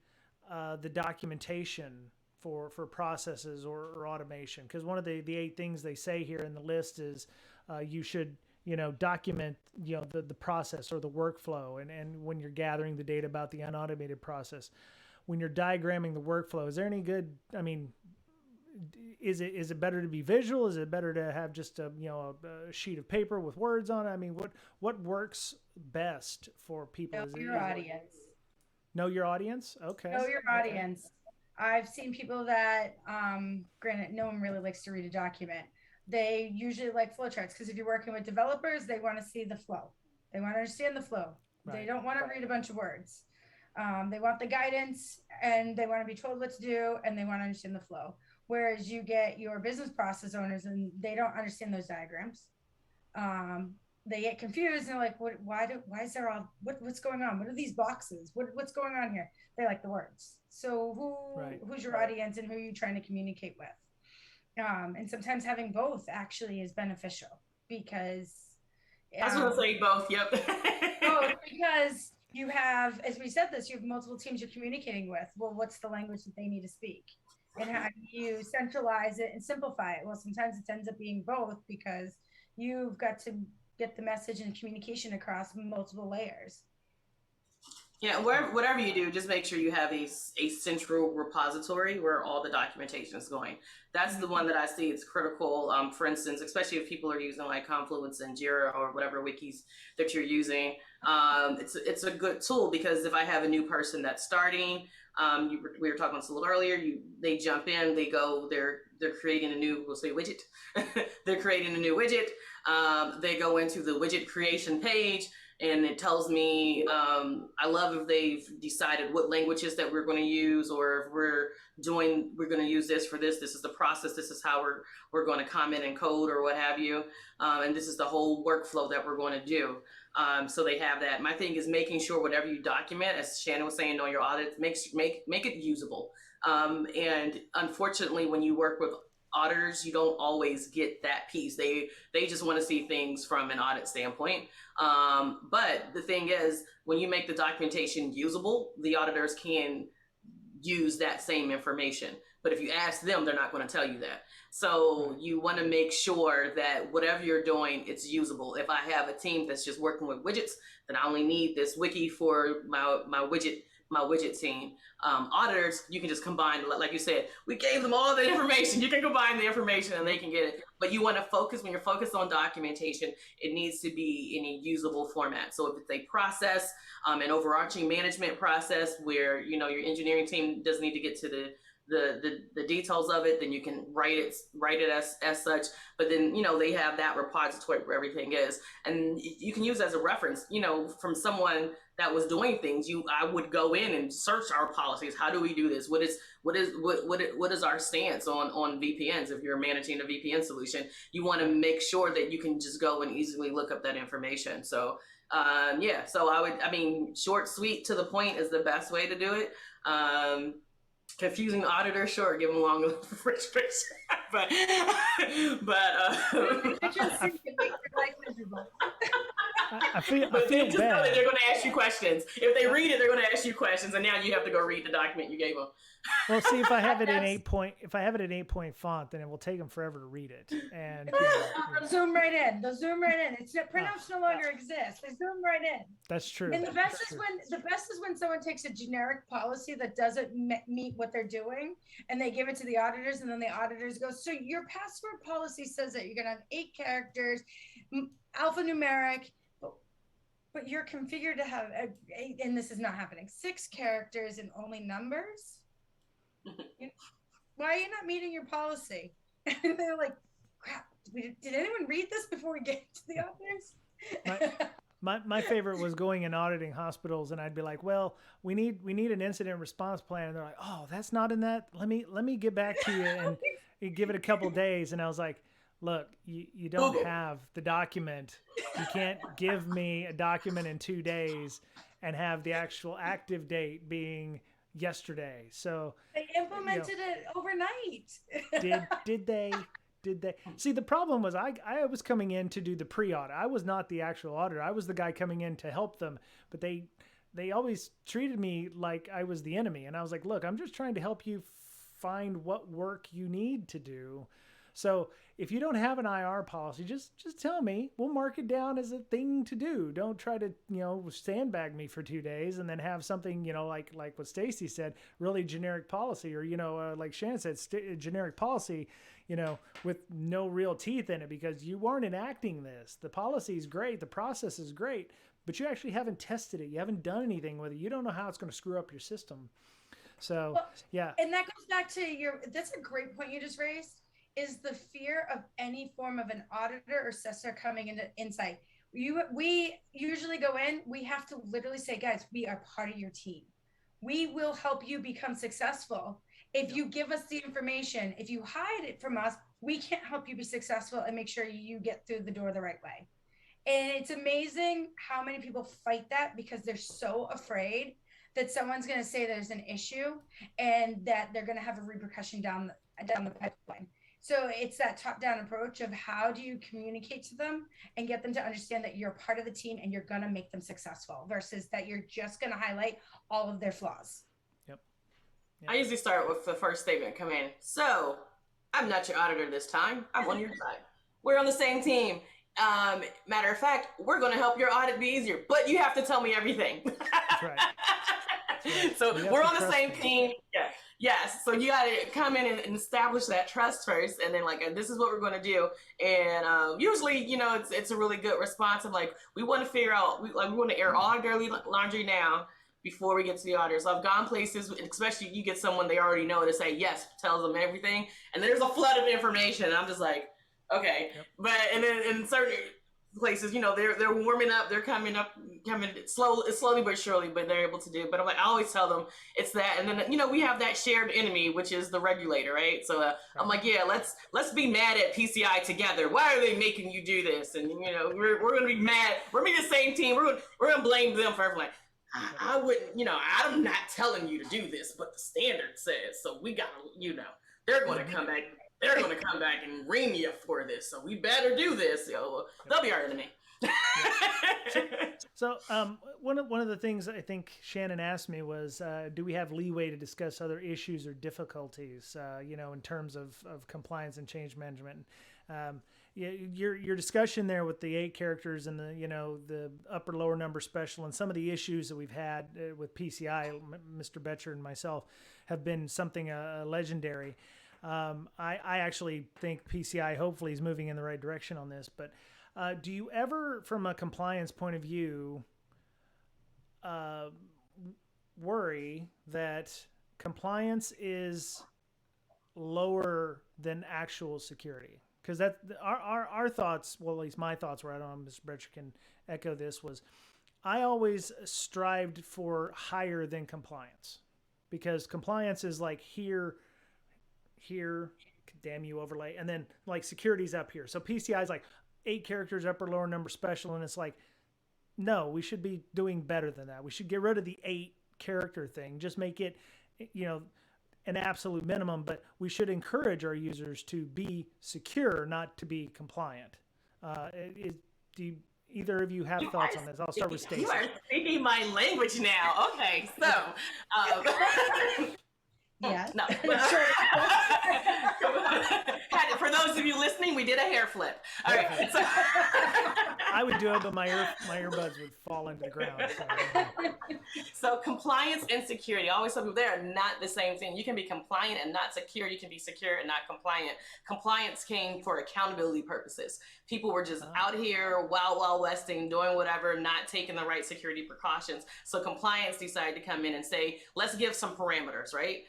the documentation for processes or automation? Because one of the 8 things they say here in the list is you should document the process or the workflow, and when you're gathering the data about the unautomated process, when you're diagramming the workflow, is there any good, is it better to be visual? Is it better to have just a sheet of paper with words on it? What works best for people? Know your audience. Know your audience? Okay. Know your audience. I've seen people that, granted, no one really likes to read a document. They usually like flowcharts, because if you're working with developers, they want to see the flow. They want to understand the flow. Right. They don't want to read a bunch of words. They want the guidance, and they want to be told what to do, and they want to understand the flow. Whereas you get your business process owners, and they don't understand those diagrams. They get confused, and they're like, why is there all, what's going on? What are these boxes? What's going on here? They like the words. So who's your audience, and who are you trying to communicate with? And sometimes having both actually is beneficial, because I was going to say both. Yep. Both, because you have, as we said this, you have multiple teams you're communicating with. Well, what's the language that they need to speak? And how do you centralize it and simplify it? Well, sometimes it ends up being both, because you've got to get the message and communication across multiple layers. Yeah, whatever you do, just make sure you have a central repository where all the documentation is going. That's the one that I see is critical. For instance, especially if people are using like Confluence and Jira or whatever wikis that you're using, it's a good tool, because if I have a new person that's starting, we were talking about this a little earlier. They jump in, they're creating a new, we'll say widget. They're creating a new widget. They go into the widget creation page, and it tells me, I love if they've decided what languages that we're going to use, or if we're going to use this for this. This is the process. This is how we're going to comment and code or what have you. And this is the whole workflow that we're going to do. So they have that. My thing is making sure whatever you document, as Shannon was saying, know your audits, make it usable. And unfortunately, when you work with auditors, you don't always get that piece. They just want to see things from an audit standpoint. But the thing is, when you make the documentation usable, the auditors can use that same information. But if you ask them, they're not going to tell you that. So you want to make sure that whatever you're doing, it's usable. If I have a team that's just working with widgets, then I only need this wiki for my widget team. Auditors, you can just combine, like you said, we gave them all the information. You can combine the information and they can get it. But you want to focus, when you're focused on documentation, it needs to be in a usable format. So if it's a process, an overarching management process where, your engineering team doesn't need to get to the details of it, then you can write it as such. But then, they have that repository where everything is, and you can use as a reference, from someone that was doing things. I would go in and search our policies. How do we do this? What is our stance on VPNs? If you're managing a VPN solution, you want to make sure that you can just go and easily look up that information. So, so short, sweet, to the point is the best way to do it. Confusing auditor, sure, give them long refrigeration. but Kitchen sink can make your life miserable. I feel but then just know that bad. they're going to ask you questions. If they read it, they're going to ask you questions, and now you have to go read the document you gave them. Well, see, if I have it in 8-point font, then it will take them forever to read it. And They'll zoom right in. It's printouts no longer exist. They zoom right in. that's true. And the best is when someone takes a generic policy that doesn't meet what they're doing, and they give it to the auditors, and then the auditors go, so your password policy says that you're going to have 8 characters, alphanumeric, but you're configured to have 8, and this is not happening, 6 characters and only numbers. Why are you not meeting your policy? And they're like, crap, did anyone read this before we get to the auditors? My favorite was going and auditing hospitals, and I'd be like, well, we need an incident response plan. And they're like, oh, that's not in that. Let me get back to you and give it a couple days. And I was like, look, you don't have the document. You can't give me a document in 2 days and have the actual active date being yesterday. So they implemented it overnight. Did they? See, the problem was I was coming in to do the pre-audit. I was not the actual auditor. I was the guy coming in to help them, but they always treated me like I was the enemy. And I was like, look, I'm just trying to help you find what work you need to do. So if you don't have an IR policy, just tell me. We'll mark it down as a thing to do. Don't try to, sandbag me for 2 days and then have something, like what Stacey said, really generic policy, or, like Shannon said, generic policy, with no real teeth in it, because you weren't enacting this. The policy is great. The process is great, but you actually haven't tested it. You haven't done anything with it. You don't know how it's going to screw up your system. So, yeah. And that goes back to that's a great point you just raised, is the fear of any form of an auditor or assessor coming into insight. We usually go in, we have to literally say, guys, we are part of your team. We will help you become successful. If you give us the information, if you hide it from us, we can't help you be successful and make sure you get through the door the right way. And it's amazing how many people fight that because they're so afraid that someone's going to say there's an issue and that they're going to have a repercussion down the pipeline. So it's that top-down approach of how do you communicate to them and get them to understand that you're part of the team and you're going to make them successful versus that you're just going to highlight all of their flaws. Yep. I usually start with the first statement come in. So I'm not your auditor this time. I'm on your side. We're on the same team. Matter of fact, we're going to help your audit be easier, but you have to tell me everything. That's right. So we're on the same team. Yeah. Yes. So you got to come in and establish that trust first. And then this is what we're going to do. And usually, it's a really good response of we want to figure out, we want to air all our dirty laundry now before we get to the auditors. So I've gone places, especially you get someone they already know to say, yes, tells them everything. And there's a flood of information. And I'm just like, okay. Yep. But, and then in certain places, they're warming up, they're coming slowly but surely, but they're able to do. But I always tell them it's that, and then we have that shared enemy, which is the regulator, right? So I'm like, yeah, let's be mad at PCI together. Why are they making you do this? And we're gonna be mad. We're gonna be the same team. We're gonna blame them for everything. I wouldn't, I'm not telling you to do this, but the standard says so. We gotta, they're gonna come back. They're going to come back and ring you for this, so we better do this. They'll be our enemy. So one of the things I think Shannon asked me was, do we have leeway to discuss other issues or difficulties, in terms of compliance and change management? Your discussion there with the 8 characters and the upper lower number special and some of the issues that we've had with PCI, Mr. Betcher and myself, have been something legendary. I actually think PCI hopefully is moving in the right direction on this, but do you ever, from a compliance point of view, worry that compliance is lower than actual security? Because that our thoughts, well, at least my thoughts were, I don't know, Mr. Betcher can echo this, was I always strived for higher than compliance, because compliance is like here, damn you, overlay, and then security's up here. So PCI is 8 characters, upper lower number special, and it's no, we should be doing better than that. We should get rid of the 8 character thing. Just make it, an absolute minimum, but we should encourage our users to be secure, not to be compliant. Do either of you have thoughts on this? I'll start with Stacey. You are speaking my language now. Okay, so Yeah. no. For those of you listening, we did a hair flip. All right. So I would do it, but my earbuds would fall into the ground. So compliance and security, I always tell people they are not the same thing. You can be compliant and not secure. You can be secure and not compliant. Compliance came for accountability purposes. People were just out here wild westing, doing whatever, not taking the right security precautions. So compliance decided to come in and say, let's give some parameters, right?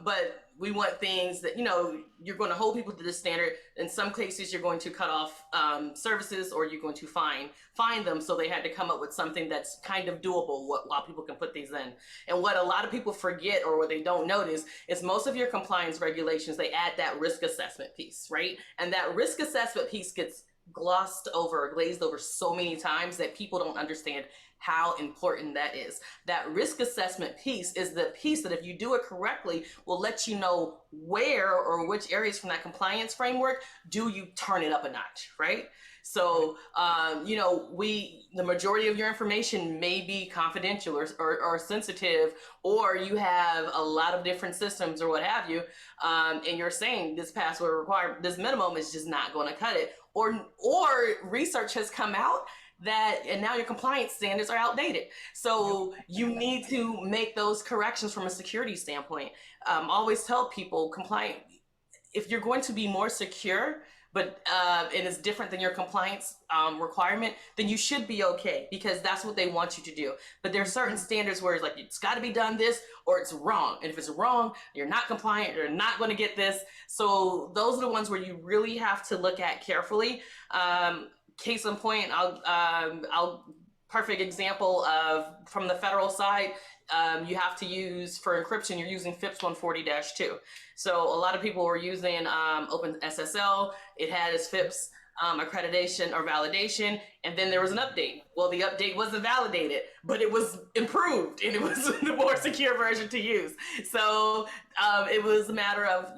But we want things that, you're going to hold people to this standard. In some cases, you're going to cut off services, or you're going to fine them. So they had to come up with something that's kind of doable while people can put these in. And what a lot of people forget, or what they don't notice, is most of your compliance regulations, they add that risk assessment piece, right? And that risk assessment piece gets glazed over so many times that people don't understand how important that is. That risk assessment piece is the piece that, if you do it correctly, will let you know where or which areas from that compliance framework do you turn it up a notch, right? So, the majority of your information may be confidential or sensitive, or you have a lot of different systems or what have you, and you're saying this password required, this minimum is just not going to cut it. Or research has come out and now your compliance standards are outdated. So you need to make those corrections from a security standpoint. Always tell people, if you're going to be more secure, but it is different than your compliance requirement, then you should be okay, because that's what they want you to do. But there are certain standards where it's like, it's got to be done this, or it's wrong. And if it's wrong, you're not compliant, you're not going to get this. So those are the ones where you really have to look at carefully. Case in point, perfect example of from the federal side, you have to use, for encryption, you're using FIPS 140-2. So a lot of people were using OpenSSL. It had its FIPS accreditation or validation, and then there was an update. Well, the update wasn't validated, but it was improved, and it was the more secure version to use. So it was a matter of,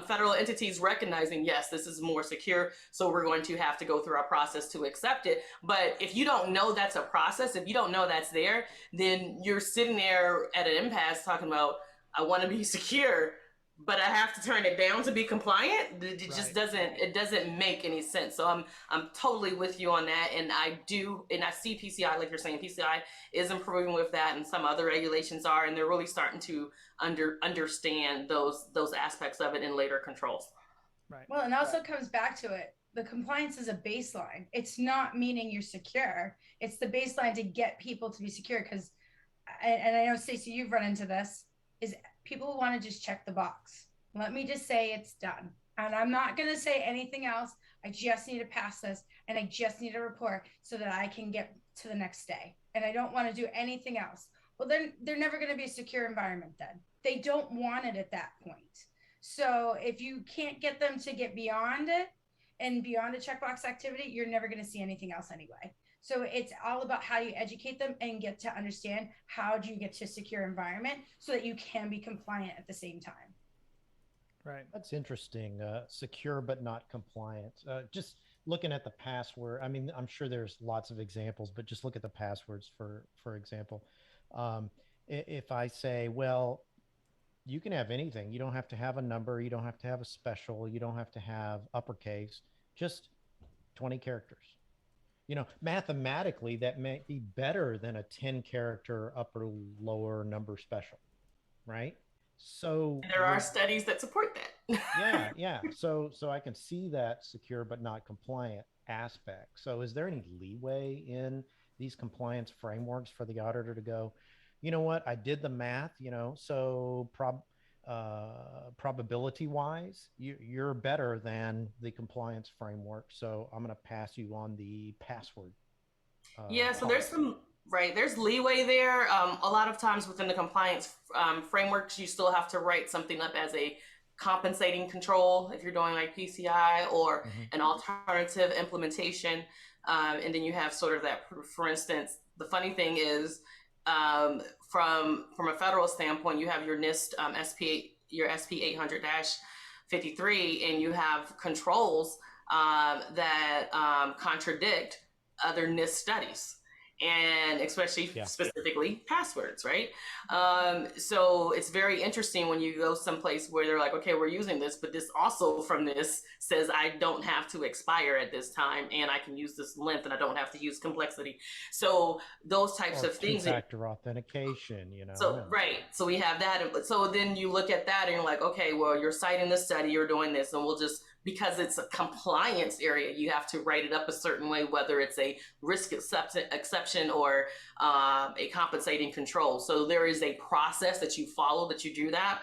federal entities recognizing, yes, this is more secure, so we're going to have to go through our process to accept it. But if you don't know that's a process, if you don't know that's there, then you're sitting there at an impasse talking about, I want to be secure, but I have to turn it down to be compliant. It just doesn't make any sense. So I'm totally with you on that. And I see PCI, like you're saying, PCI is improving with that, and some other regulations are, and they're really starting to understand those aspects of it in later controls. Right. Well, and also comes back to it. The compliance is a baseline. It's not meaning you're secure. It's the baseline to get people to be secure. Because, and I know, Stacey, you've run into this, is people want to just check the box. Let me just say it's done. And I'm not going to say anything else. I just need to pass this, and I just need a report so that I can get to the next day. And I don't want to do anything else. Well, then they're never going to be a secure environment then. They don't want it at that point. So if you can't get them to get beyond it and beyond a checkbox activity, you're never going to see anything else anyway. So it's all about how you educate them and get to understand how do you get to a secure environment so that you can be compliant at the same time. Right. That's interesting. Secure but not compliant. Just looking at the password. I mean, I'm sure there's lots of examples, but just look at the passwords for example. If I say, well, you can have anything. You don't have to have a number. You don't have to have a special. You don't have to have uppercase. Just 20 characters. Mathematically, that may be better than a 10-character upper lower number special, right? So there are studies that support that. yeah. So I can see that secure but not compliant aspect. So is there any leeway in these compliance frameworks for the auditor to go, you know what, I did the math, so probability wise, you're better than the compliance framework, so I'm going to pass you on the password. So there's leeway there. A lot of times within the compliance frameworks, you still have to write something up as a compensating control if you're doing like PCI or an alternative implementation. And then you have sort of that, for instance, the funny thing is from a federal standpoint, you have your NIST your SP 800-53, and you have controls that contradict other NIST studies, and especially specifically passwords, right? So it's very interesting when you go someplace where they're like, okay, we're using this, but this also from this says I don't have to expire at this time, and I can use this length, and I don't have to use complexity. So those types of things. Two-factor authentication, you know. So right, so we have that. So then you look at that and you're like, okay, well, you're citing this study, you're doing this, and we'll just, because it's a compliance area, you have to write it up a certain way, whether it's a risk exception or a compensating control. So there is a process that you follow, that you do that.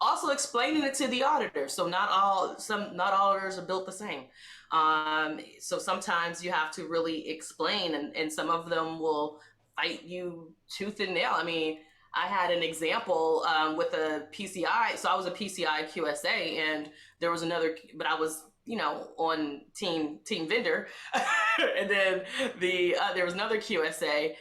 Also explaining it to the auditor. So not all auditors are built the same. So sometimes you have to really explain, and some of them will fight you tooth and nail. I mean, I had an example with a PCI. So I was a PCI QSA, and there was another, but I was, on team vendor. And then there was another QSA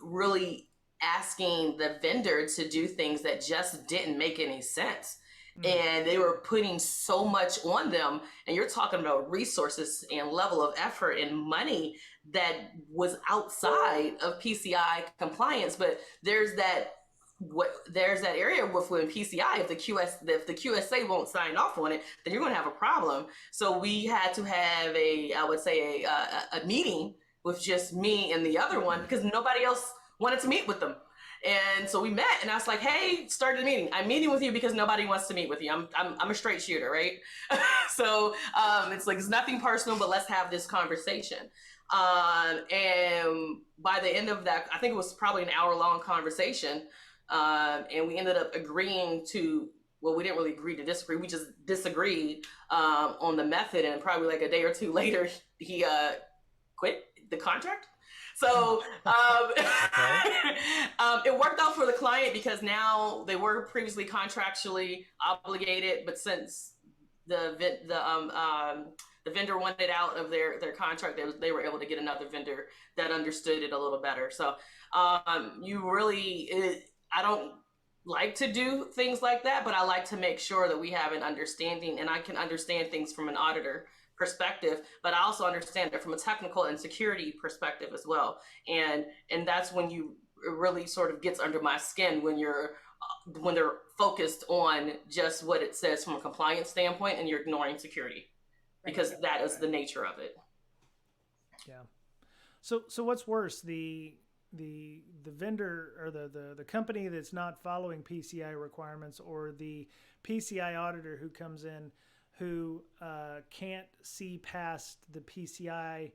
really asking the vendor to do things that just didn't make any sense. And they were putting so much on them, and you're talking about resources and level of effort and money that was outside of PCI compliance. But there's that area with when PCI, if the QSA won't sign off on it, then you're going to have a problem. So we had to have a meeting with just me and the other one, because nobody else wanted to meet with them. And so we met, and I was like, hey, start the meeting. I'm meeting with you because nobody wants to meet with you. I'm a straight shooter, right? So it's like, it's nothing personal, but let's have this conversation. And by the end of that, I think it was probably an hour-long conversation, and we ended up agreeing to, well, we didn't really agree to disagree. We just disagreed on the method, and probably like a day or two later, he quit the contract. So it worked out for the client, because now they were previously contractually obligated, but since the vendor wanted out of their contract, they were able to get another vendor that understood it a little better. So I don't like to do things like that, but I like to make sure that we have an understanding, and I can understand things from an auditor perspective, but I also understand it from a technical and security perspective as well. And that's when you really sort of gets under my skin, when they're focused on just what it says from a compliance standpoint, and you're ignoring security, because that is the nature of it. Yeah. So what's worse, the vendor or the company that's not following PCI requirements, or the PCI auditor who comes in who can't see past the PCI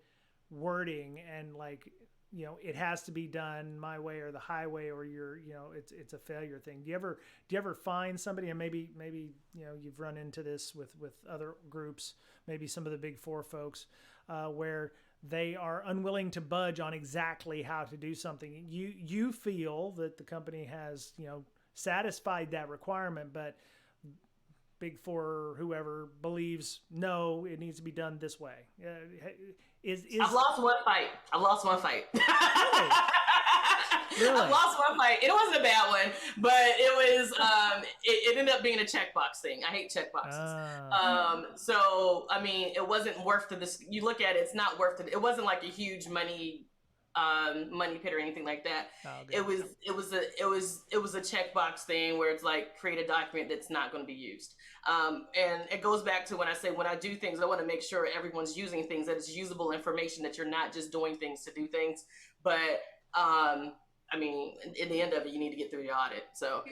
wording, and it has to be done my way or the highway, or it's a failure thing. Do you ever find somebody, and maybe you've run into this with other groups, maybe some of the big four folks, where they are unwilling to budge on exactly how to do something. You feel that the company has satisfied that requirement, but Big Four or whoever believes, no, it needs to be done this way. I've lost one fight. Really? Really? I've lost one fight. It wasn't a bad one, but it was. It ended up being a checkbox thing. I hate checkboxes. So I mean, it wasn't worth this. You look at it, it's not worth it. It wasn't like a huge money pit or anything like that. It was a checkbox thing where it's like, create a document that's not going to be used. And it goes back to when I do things, I want to make sure everyone's using things, that it's usable information, that you're not just doing things to do things. But I mean, in the end of it, you need to get through the audit. So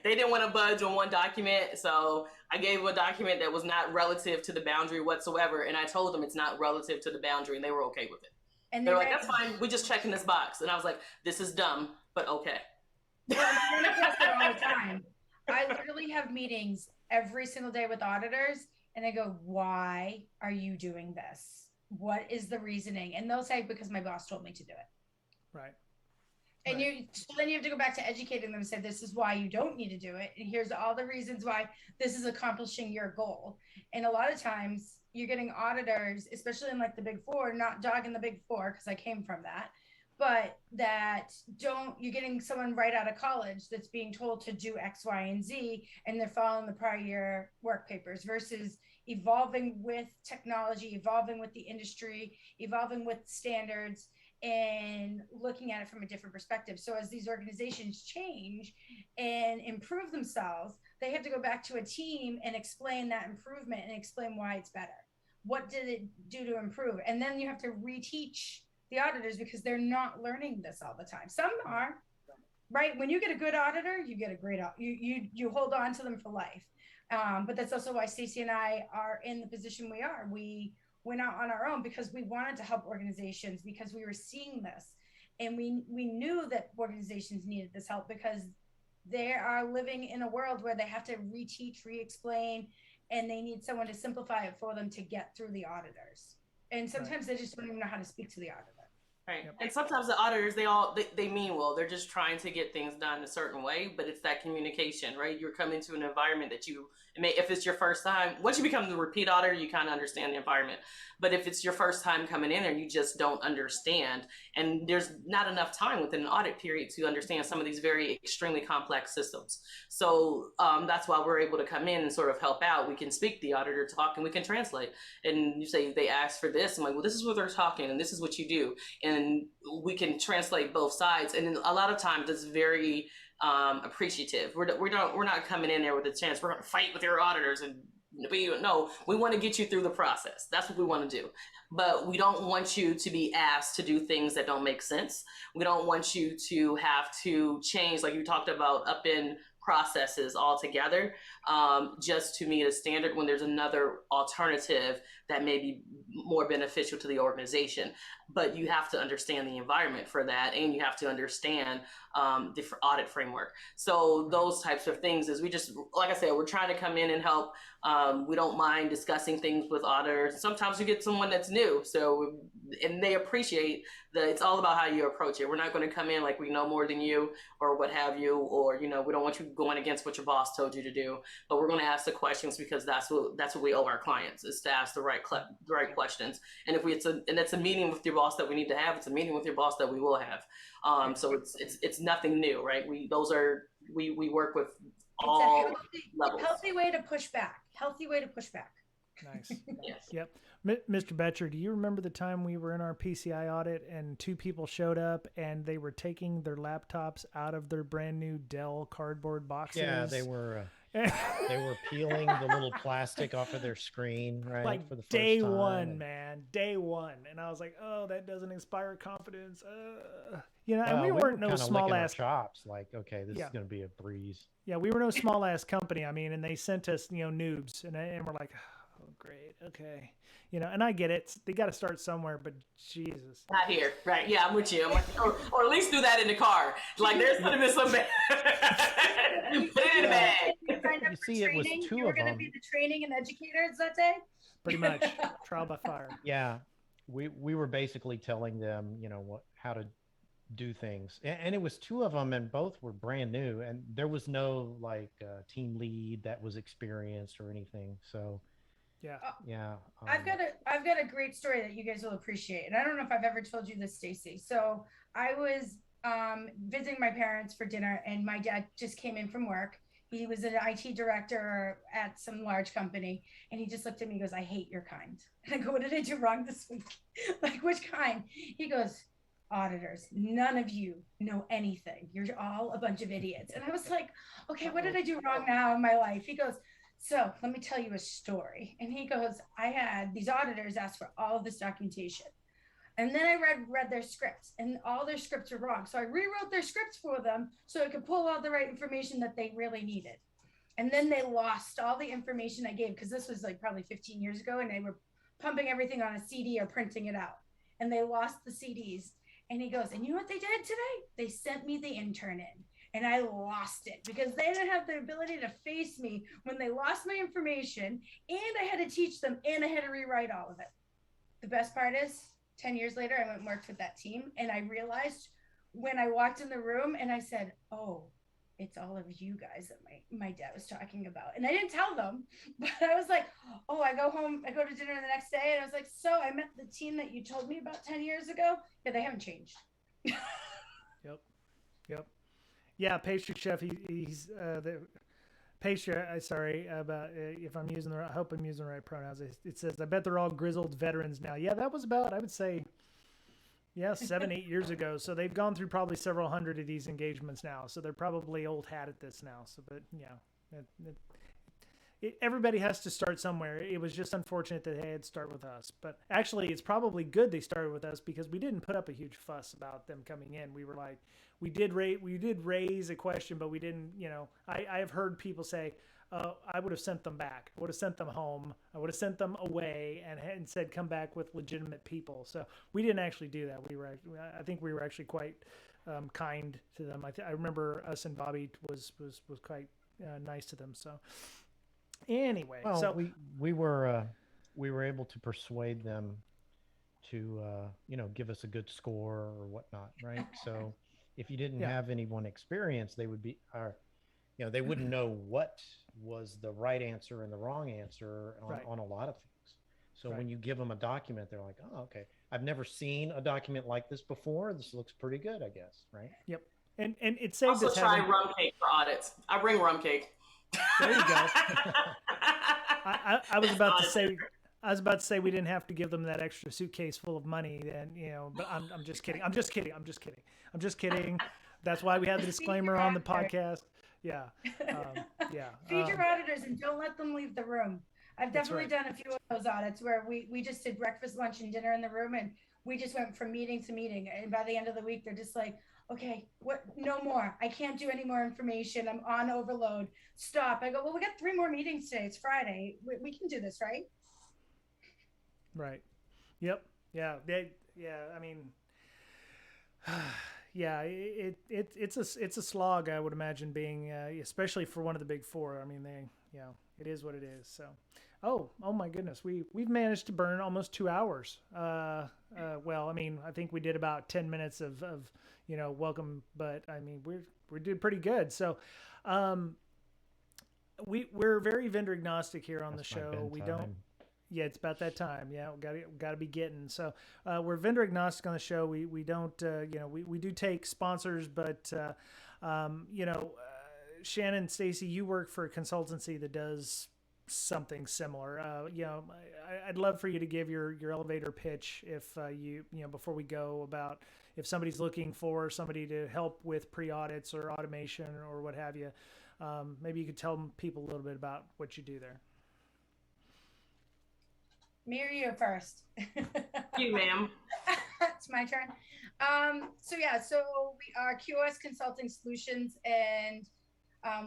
they didn't want to budge on one document. So I gave them a document that was not relative to the boundary whatsoever. And I told them it's not relative to the boundary, and they were okay with it. And they're like, that's fine. We're just checking this box. And I was like, this is dumb, but okay. Well, I'm going to test it all the time. I literally have meetings every single day with auditors, and I go, why are you doing this? What is the reasoning? And they'll say, because my boss told me to do it. Right. And then you have to go back to educating them and say, this is why you don't need to do it. And here's all the reasons why this is accomplishing your goal. And a lot of times you're getting auditors, especially in like the big four, not dogging the big four because I came from that, but that you're getting someone right out of college that's being told to do X, Y, and Z, and they're following the prior year work papers versus evolving with technology, evolving with the industry, evolving with standards, and looking at it from a different perspective. So as these organizations change and improve themselves, they have to go back to a team and explain that improvement and explain why it's better. What did it do to improve? And then you have to reteach the auditors because they're not learning this all the time. Some are, right? When you get a good auditor, you get a great, you hold on to them for life. But that's also why Stacey and I are in the position we are. We went out on our own because we wanted to help organizations, because we were seeing this. And we knew that organizations needed this help because they are living in a world where they have to reteach, re-explain, and they need someone to simplify it for them to get through the auditors. And sometimes they just don't even know how to speak to the auditor. Right. Yep. And sometimes the auditors, they mean well. They're just trying to get things done a certain way, but it's that communication, right? You're coming to an environment that if it's your first time, once you become the repeat auditor, you kind of understand the environment. But if it's your first time coming in there, you just don't understand. And there's not enough time within an audit period to understand some of these very extremely complex systems. So that's why we're able to come in and sort of help out. We can speak the auditor talk and we can translate. And you say they asked for this. I'm like, well, this is what they're talking and this is what you do. And we can translate both sides. And a lot of times it's very appreciative. We're not coming in there with a chance. We're going to fight with your auditors and we want to get you through the process. That's what we want to do. But we don't want you to be asked to do things that don't make sense. We don't want you to have to change, like you talked about, up in processes altogether, just to meet a standard when there's another alternative that may be more beneficial to the organization. But you have to understand the environment for that, and you have to understand the audit framework. So those types of things is we just, like I said, we're trying to come in and help. We don't mind discussing things with auditors. Sometimes you get someone that's new, and they appreciate that it's all about how you approach it. We're not going to come in like we know more than you or what have you, or we don't want you going against what your boss told you to do. But we're going to ask the questions because that's what we owe our clients, is to ask the right questions. And if it's a meeting with your boss that we need to have, it's a meeting with your boss that we will have. So it's nothing new, right? We work with all levels. Healthy way to push back. Nice. Yes. Yep. Mr. Betcher, do you remember the time we were in our PCI audit and two people showed up and they were taking their laptops out of their brand new Dell cardboard boxes? Yeah, they were peeling the little plastic off of their screen, right? Like for the first day time. one, man, day one. And I was like, oh, that doesn't inspire confidence. And we weren't no small ass chops. Like, okay, this is going to be a breeze. Yeah, we were no small ass company. I mean, and they sent us, noobs, and we're like, oh, great, okay, and I get it. They got to start somewhere, but Jesus, not here, right? Yeah, I'm with you. Or at least do that in the car. Like, there's gonna be some bad. Put it in the bag. You see, it was two of them. You were gonna be the training and educators that day. Pretty much, trial by fire. Yeah, we were basically telling them, how to do things, and it was two of them, and both were brand new, and there was no team lead that was experienced or anything. So yeah. I've got a great story that you guys will appreciate, and I don't know if I've ever told you this, Stacey. So I was visiting my parents for dinner, and my dad just came in from work. He was an IT director at some large company, and he just looked at me and goes, "I hate your kind." And I go, "What did I do wrong this week?" Like, which kind? He goes, "Auditors, none of you know anything. You're all a bunch of idiots." And I was like, okay, what did I do wrong now in my life? He goes, "So let me tell you a story." And he goes, "I had these auditors ask for all of this documentation. And then I read their scripts, and all their scripts are wrong. So I rewrote their scripts for them so I could pull out the right information that they really needed. And then they lost all the information I gave, because this was like probably 15 years ago, and they were pumping everything on a CD or printing it out. And they lost the CDs. And he goes, "And you know what they did today? They sent me the intern in, and I lost it because they didn't have the ability to face me when they lost my information, and I had to teach them, and I had to rewrite all of it." The best part is, 10 years later, I went and worked with that team, and I realized when I walked in the room and I said, "Oh, it's all of you guys that my dad was talking about. And I didn't tell them, but I was like, oh, I go home, I go to dinner the next day, and I was like, so I met the team that you told me about 10 years ago. Yeah, they haven't changed. Yep. Yeah, pastry chef. He's the pastry. Sorry about if I'm using the right. I hope I'm using the right pronouns. It says, I bet they're all grizzled veterans now. Yeah, that was about, I would say, 7-8 years ago. So they've gone through probably several hundred of these engagements now. So they're probably old hat at this now. So, but everybody has to start somewhere. It was just unfortunate that they had to start with us. But actually, it's probably good they started with us because we didn't put up a huge fuss about them coming in. We were like, we did raise a question, but we didn't, I have heard people say, I would have sent them back. I would have sent them home. I would have sent them away and said, come back with legitimate people. So we didn't actually do that. I think we were actually quite kind to them. I remember us and Bobby was quite nice to them. So anyway, well, so we were able to persuade them to give us a good score or whatnot, right? So if you didn't have anyone experienced, they would be they wouldn't know what was the right answer and the wrong answer on a lot of things. So when you give them a document, they're like, oh, okay, I've never seen a document like this before. This looks pretty good, I guess, right? Yep. And it saved also us try rum cake for audits. I bring rum cake. There you go. I was about to say we didn't have to give them that extra suitcase full of money, and but I'm just kidding. I'm just kidding. That's why we had the disclaimer on the podcast. Yeah. Feed your auditors and don't let them leave the room. I've definitely done a few of those audits where we just did breakfast, lunch, and dinner in the room, and we just went from meeting to meeting. And by the end of the week, they're just like, okay, what? No more. I can't do any more information. I'm on overload. Stop. I go, well, we got 3 more meetings today. It's Friday. We can do this, right? Right. Yep. Yeah. I mean, yeah. It's a slog. I would imagine being, especially for one of the big 4. I mean, it is what it is. So, oh my goodness, we've managed to burn almost 2 hours. Well, I mean, I think we did about 10 minutes of welcome, but I mean, we're doing pretty good. So, we're very vendor agnostic here on the show. We don't. Yeah, it's about that time. Yeah, got to be getting. So we're vendor agnostic on the show. We don't, we do take sponsors, but Shannon, Stacey, you work for a consultancy that does something similar. I'd love for you to give your elevator pitch if before we go, about if somebody's looking for somebody to help with pre-audits or automation or what have you. Maybe you could tell people a little bit about what you do there. Me or you first? You, ma'am. It's my turn. So we are QoS Consulting Solutions, and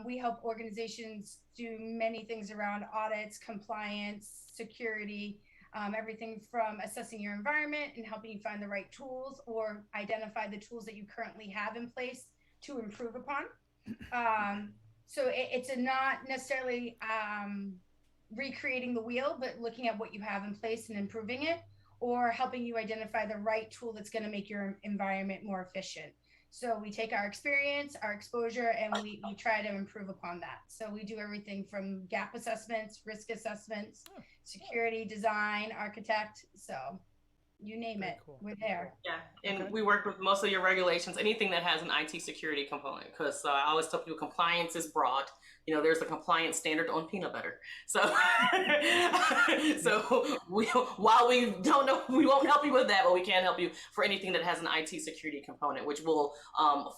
we help organizations do many things around audits, compliance, security, everything from assessing your environment and helping you find the right tools or identify the tools that you currently have in place to improve upon. So it's not necessarily recreating the wheel, but looking at what you have in place and improving it, or helping you identify the right tool that's going to make your environment more efficient. So we take our experience, our exposure, and we try to improve upon that. So we do everything from gap assessments, risk assessments, security, design, architect. So you name it, we're there. Yeah, and we work with most of your regulations, anything that has an IT security component, because I always tell people compliance is broad. There's a compliance standard on peanut butter. So, while we don't know, we won't help you with that, but we can help you for anything that has an IT security component, which will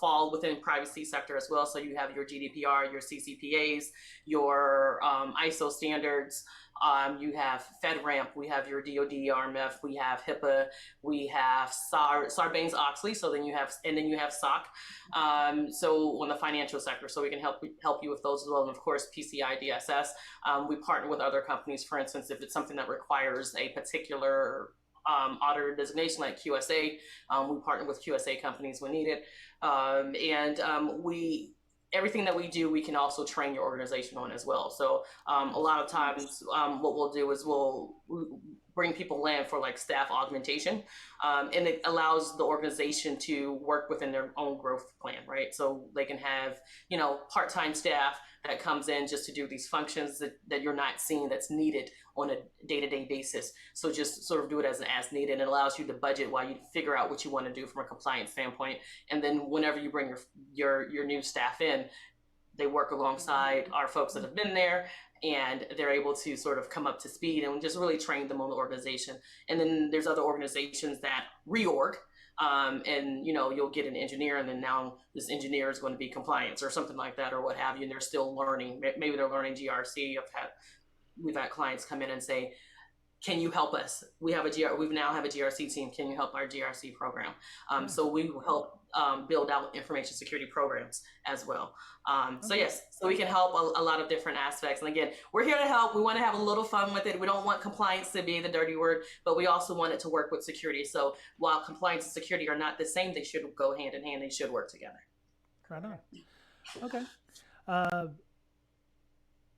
fall within privacy sector as well. So you have your GDPR, your CCPAs, your ISO standards. You have FedRAMP, we have your DoD, RMF, we have HIPAA, we have Sarbanes-Oxley. So then you have SOC. So on the financial sector, so we can help you with those as well. And of course, PCI DSS. We partner with other companies. For instance, if it's something that requires a particular auditor designation like QSA, we partner with QSA companies when needed. Everything that we do, we can also train your organization on as well. So a lot of times what we'll do is bring people in for like staff augmentation. And it allows the organization to work within their own growth plan, right? So they can have, part-time staff that comes in just to do these functions that you're not seeing that's needed on a day-to-day basis. So just sort of do it as needed. It allows you to budget while you figure out what you want to do from a compliance standpoint. And then whenever you bring your new staff in, they work alongside our folks that have been there, and they're able to sort of come up to speed and just really train them on the organization. And then there's other organizations that reorg, and you'll get an engineer, and then now this engineer is going to be compliance or something like that or what have you, and they're still learning. Maybe they're learning GRC. We've had clients come in and say, can you help us? We now have a GRC team. Can you help our GRC program? So we will help build out information security programs as well. So yes, so we can help a lot of different aspects. And again, we're here to help. We want to have a little fun with it. We don't want compliance to be the dirty word, but we also want it to work with security. So while compliance and security are not the same, they should go hand in hand. They should work together. Right on. Okay.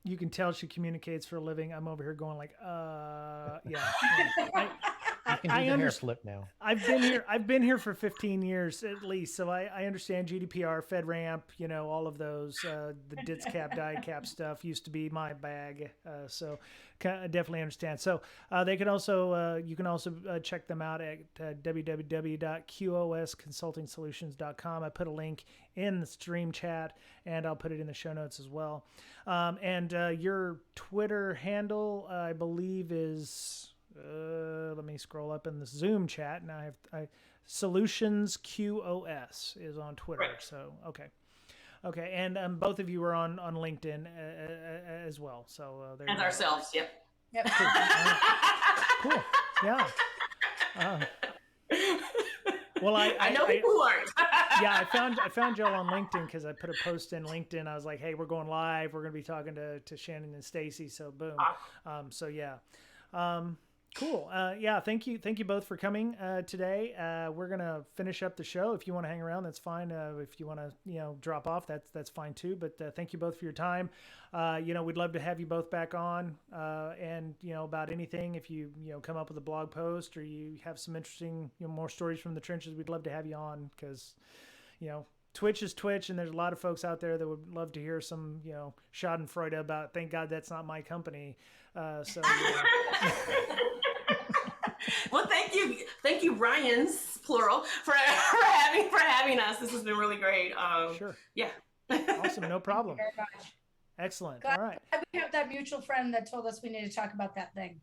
You can tell she communicates for a living. I'm over here going like, yeah. You can do the hair flip now. I've been here for 15 years at least, so I understand GDPR, FedRAMP, all of those. The DITS cap, DICAP stuff used to be my bag, so I definitely understand. So you can also check them out at www.qosconsultingsolutions.com. I put a link in the stream chat, and I'll put it in the show notes as well. And your Twitter handle, I believe, is. Let me scroll up in the Zoom chat. Now I Solutions QOS is on Twitter. Right. So okay, and both of you are on LinkedIn as well. So there. And ourselves, yep. Cool. Yeah. Well, I know people who aren't. Yeah, I found y'all on LinkedIn because I put a post in LinkedIn. I was like, hey, we're going live. We're going to be talking to Shannon and Stacey. So boom. So yeah. Cool. Yeah. Thank you both for coming today. We're gonna finish up the show. If you want to hang around, that's fine. If you want to, drop off, that's fine too. But thank you both for your time. We'd love to have you both back on. And about anything, if you come up with a blog post or you have some interesting more stories from the trenches, we'd love to have you on because Twitch is Twitch, and there's a lot of folks out there that would love to hear some Schadenfreude about. Thank God that's not my company. Well, thank you, Ryans, plural, for having us. This has been really great. Sure. Yeah. Awesome. No problem. Thank you very much. Excellent. Glad All right. we have that mutual friend that told us we need to talk about that thing.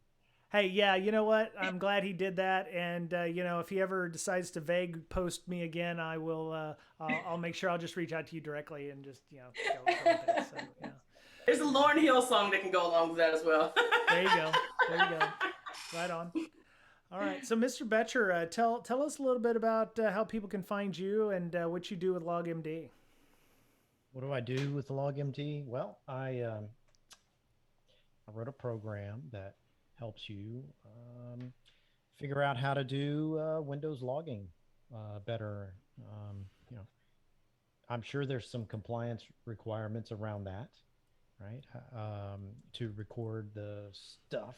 Hey, yeah, you know what? I'm glad he did that. And, if he ever decides to vague post me again, I will, I'll make sure I'll just reach out to you directly and just, go with it. So, yeah. There's a Lauryn Hill song that can go along with that as well. There you go. Right on. All right. So, Mr. Betcher, tell us a little bit about how people can find you and what you do with LogMD. What do I do with LogMD? Well, I wrote a program that helps you figure out how to do Windows logging better. I'm sure there's some compliance requirements around that, right? To record the stuff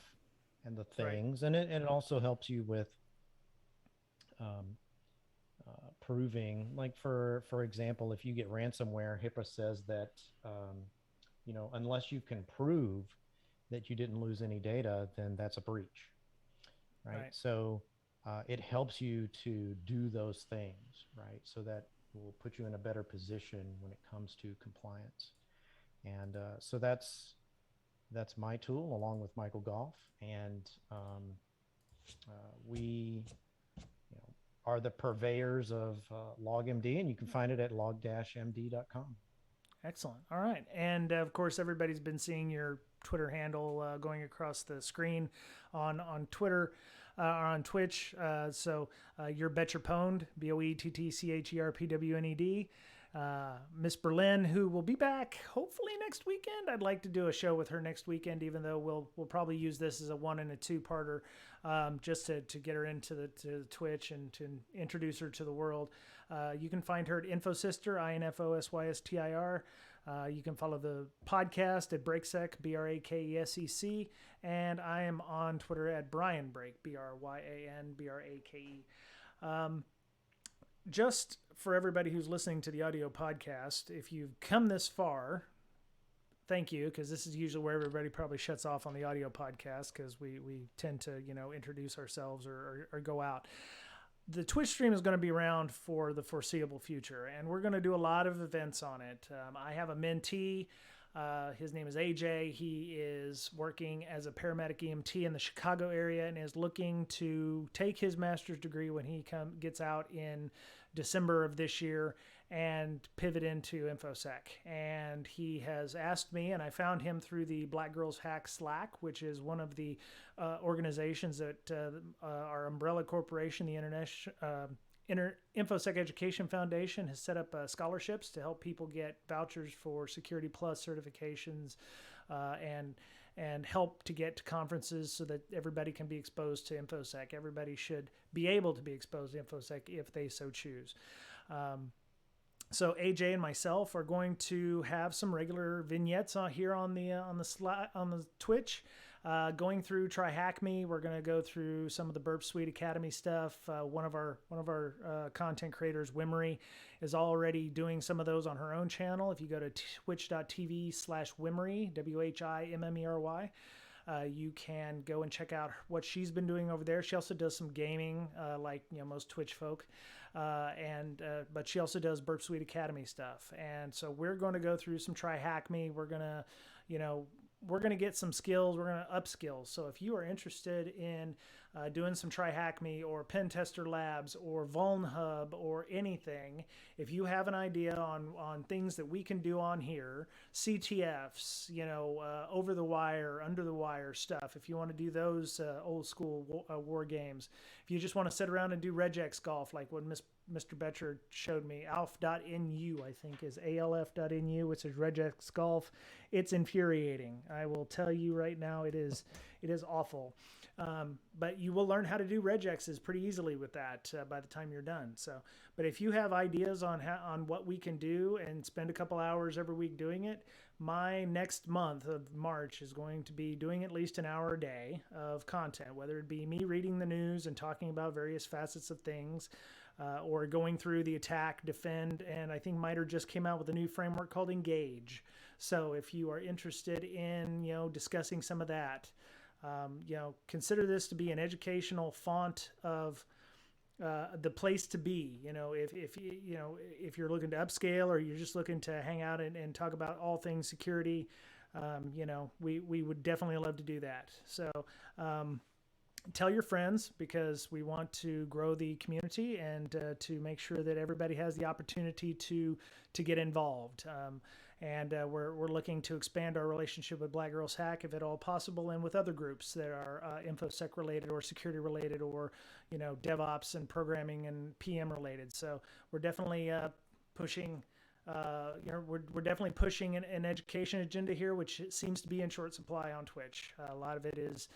and the things, right. And it also helps you with proving, like for example, if you get ransomware, HIPAA says that unless you can prove that you didn't lose any data, then that's a breach, right? So it helps you to do those things, right? So that will put you in a better position when it comes to compliance. And so that's my tool, along with Michael Goff. And we are the purveyors of LogMD, and you can find it at log-md.com. Excellent. All right. And of course, everybody's been seeing your Twitter handle going across the screen on Twitter or on Twitch. So you're Betcherpwned, BOETTCHERPWNED. Miss Berlin, who will be back hopefully next weekend. I'd like to do a show with her next weekend, even though we'll probably use this as a 1 and a 2-parter, just to get her into the Twitch and to introduce her to the world. You can find her at InfoSister, INFOSYSTIR. You can follow the podcast at BrakeSec, BRAKESEC, and I am on Twitter at Brian Brake, BRYANBRAKE. Just for everybody who's listening to the audio podcast, if you've come this far, thank you, because this is usually where everybody probably shuts off on the audio podcast, because we tend to, introduce ourselves or go out. The Twitch stream is going to be around for the foreseeable future, and we're going to do a lot of events on it. I have a mentee. His name is AJ. He is working as a paramedic EMT in the Chicago area and is looking to take his master's degree when he gets out in December of this year and pivot into infosec. And he has asked me, and I found him through the Black Girls Hack Slack, which is one of the organizations that our umbrella corporation, the InfoSec Education Foundation, has set up scholarships to help people get vouchers for Security Plus certifications and help to get to conferences so that everybody can be exposed to infosec. Everybody should be able to be exposed to infosec if they so choose. So AJ and myself are going to have some regular vignettes here on the Twitch. Going through Try Hack Me, we're going to go through some of the Burp Suite Academy stuff. One of our content creators, Wimmery, is already doing some of those on her own channel. If you go to twitch.tv/Wimmery, WHIMMERY, you can go and check out what she's been doing over there. She also does some gaming, like most Twitch folk, but she also does Burp Suite Academy stuff. And so we're going to go through some Try Hack Me. We're gonna, we're going to get some skills. We're going to up skills. So if you are interested in doing some Try Hack Me or Pen Tester Labs or Vuln Hub or anything, if you have an idea on things that we can do on here, CTFs, over the wire, under the wire stuff, if you want to do those old school war games, if you just want to sit around and do regex golf, like what Mr. Betcher showed me, alf.nu, I think is alf.nu, which is regex golf. It's infuriating. I will tell you right now, it is awful. But you will learn how to do regexes pretty easily with that by the time you're done. So, but if you have ideas on what we can do and spend a couple hours every week doing it, my next month of March is going to be doing at least an hour a day of content, whether it be me reading the news and talking about various facets of things, or going through the attack, defend, and I think MITRE just came out with a new framework called Engage. So if you are interested in, discussing some of that, consider this to be an educational font of the place to be. If you're looking to upscale or you're just looking to hang out and talk about all things security, we would definitely love to do that. So tell your friends, because we want to grow the community and to make sure that everybody has the opportunity to get involved. And we're looking to expand our relationship with Black Girls Hack, if at all possible, and with other groups that are infosec related or security related, or DevOps and programming and PM related. So we're definitely pushing. We're definitely pushing an education agenda here, which seems to be in short supply on Twitch. A lot of it is,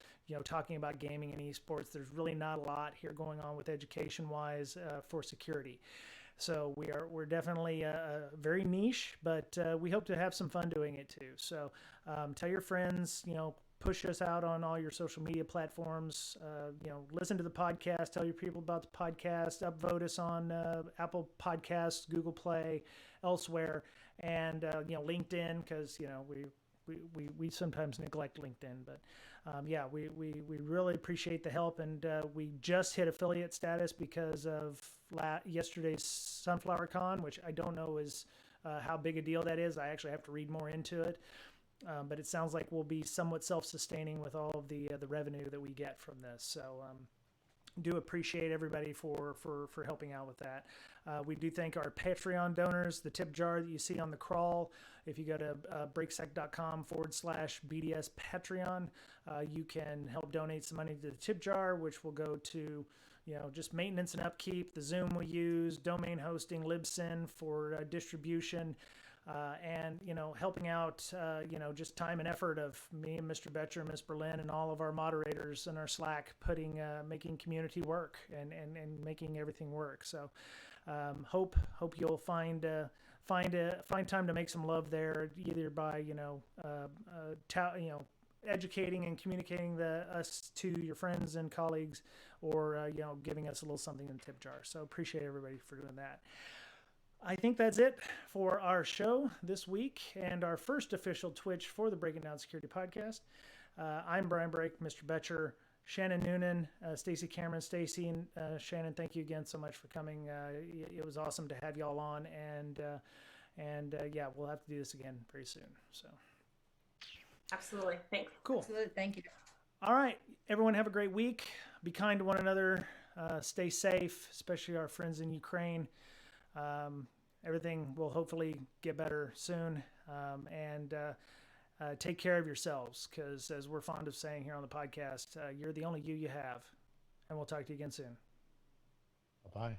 talking about gaming and esports. There's really not a lot here going on with education-wise for security. So we're definitely very niche, but we hope to have some fun doing it too. So tell your friends, push us out on all your social media platforms. Listen to the podcast. Tell your people about the podcast. Upvote us on Apple Podcasts, Google Play, elsewhere, and LinkedIn, because we sometimes neglect LinkedIn. But we really appreciate the help, and we just hit affiliate status because of yesterday's Sunflower Con, which I don't know is how big a deal that is. I actually have to read more into it. But it sounds like we'll be somewhat self-sustaining with all of the revenue that we get from this. So do appreciate everybody for helping out with that. We do thank our Patreon donors, the tip jar that you see on the crawl. If you go to BrakeSec.com/BDS Patreon, you can help donate some money to the tip jar, which will go to just maintenance and upkeep, the Zoom we use, domain hosting, libsyn for distribution, and, helping out, just time and effort of me and Mr. Betcher and Ms. Berlin and all of our moderators in our Slack, making community work and making everything work. So hope you'll find time to make some love there, either by, educating and communicating us to your friends and colleagues, or, giving us a little something in the tip jar. So appreciate everybody for doing that. I think that's it for our show this week and our first official Twitch for the Breaking Down Security podcast. I'm Brian Brake, Mr. Betcher, Shannon Noonan, Stacey Cameron. Stacey and Shannon, thank you again so much for coming. It was awesome to have y'all on, and yeah, we'll have to do this again very soon. So, Absolutely. Thanks. Cool. Absolutely. Thank you. All right, everyone, have a great week. Be kind to one another. Stay safe, especially our friends in Ukraine. Everything will hopefully get better soon. And take care of yourselves, because as we're fond of saying here on the podcast, you're the only you have. And we'll talk to you again soon. Bye-bye.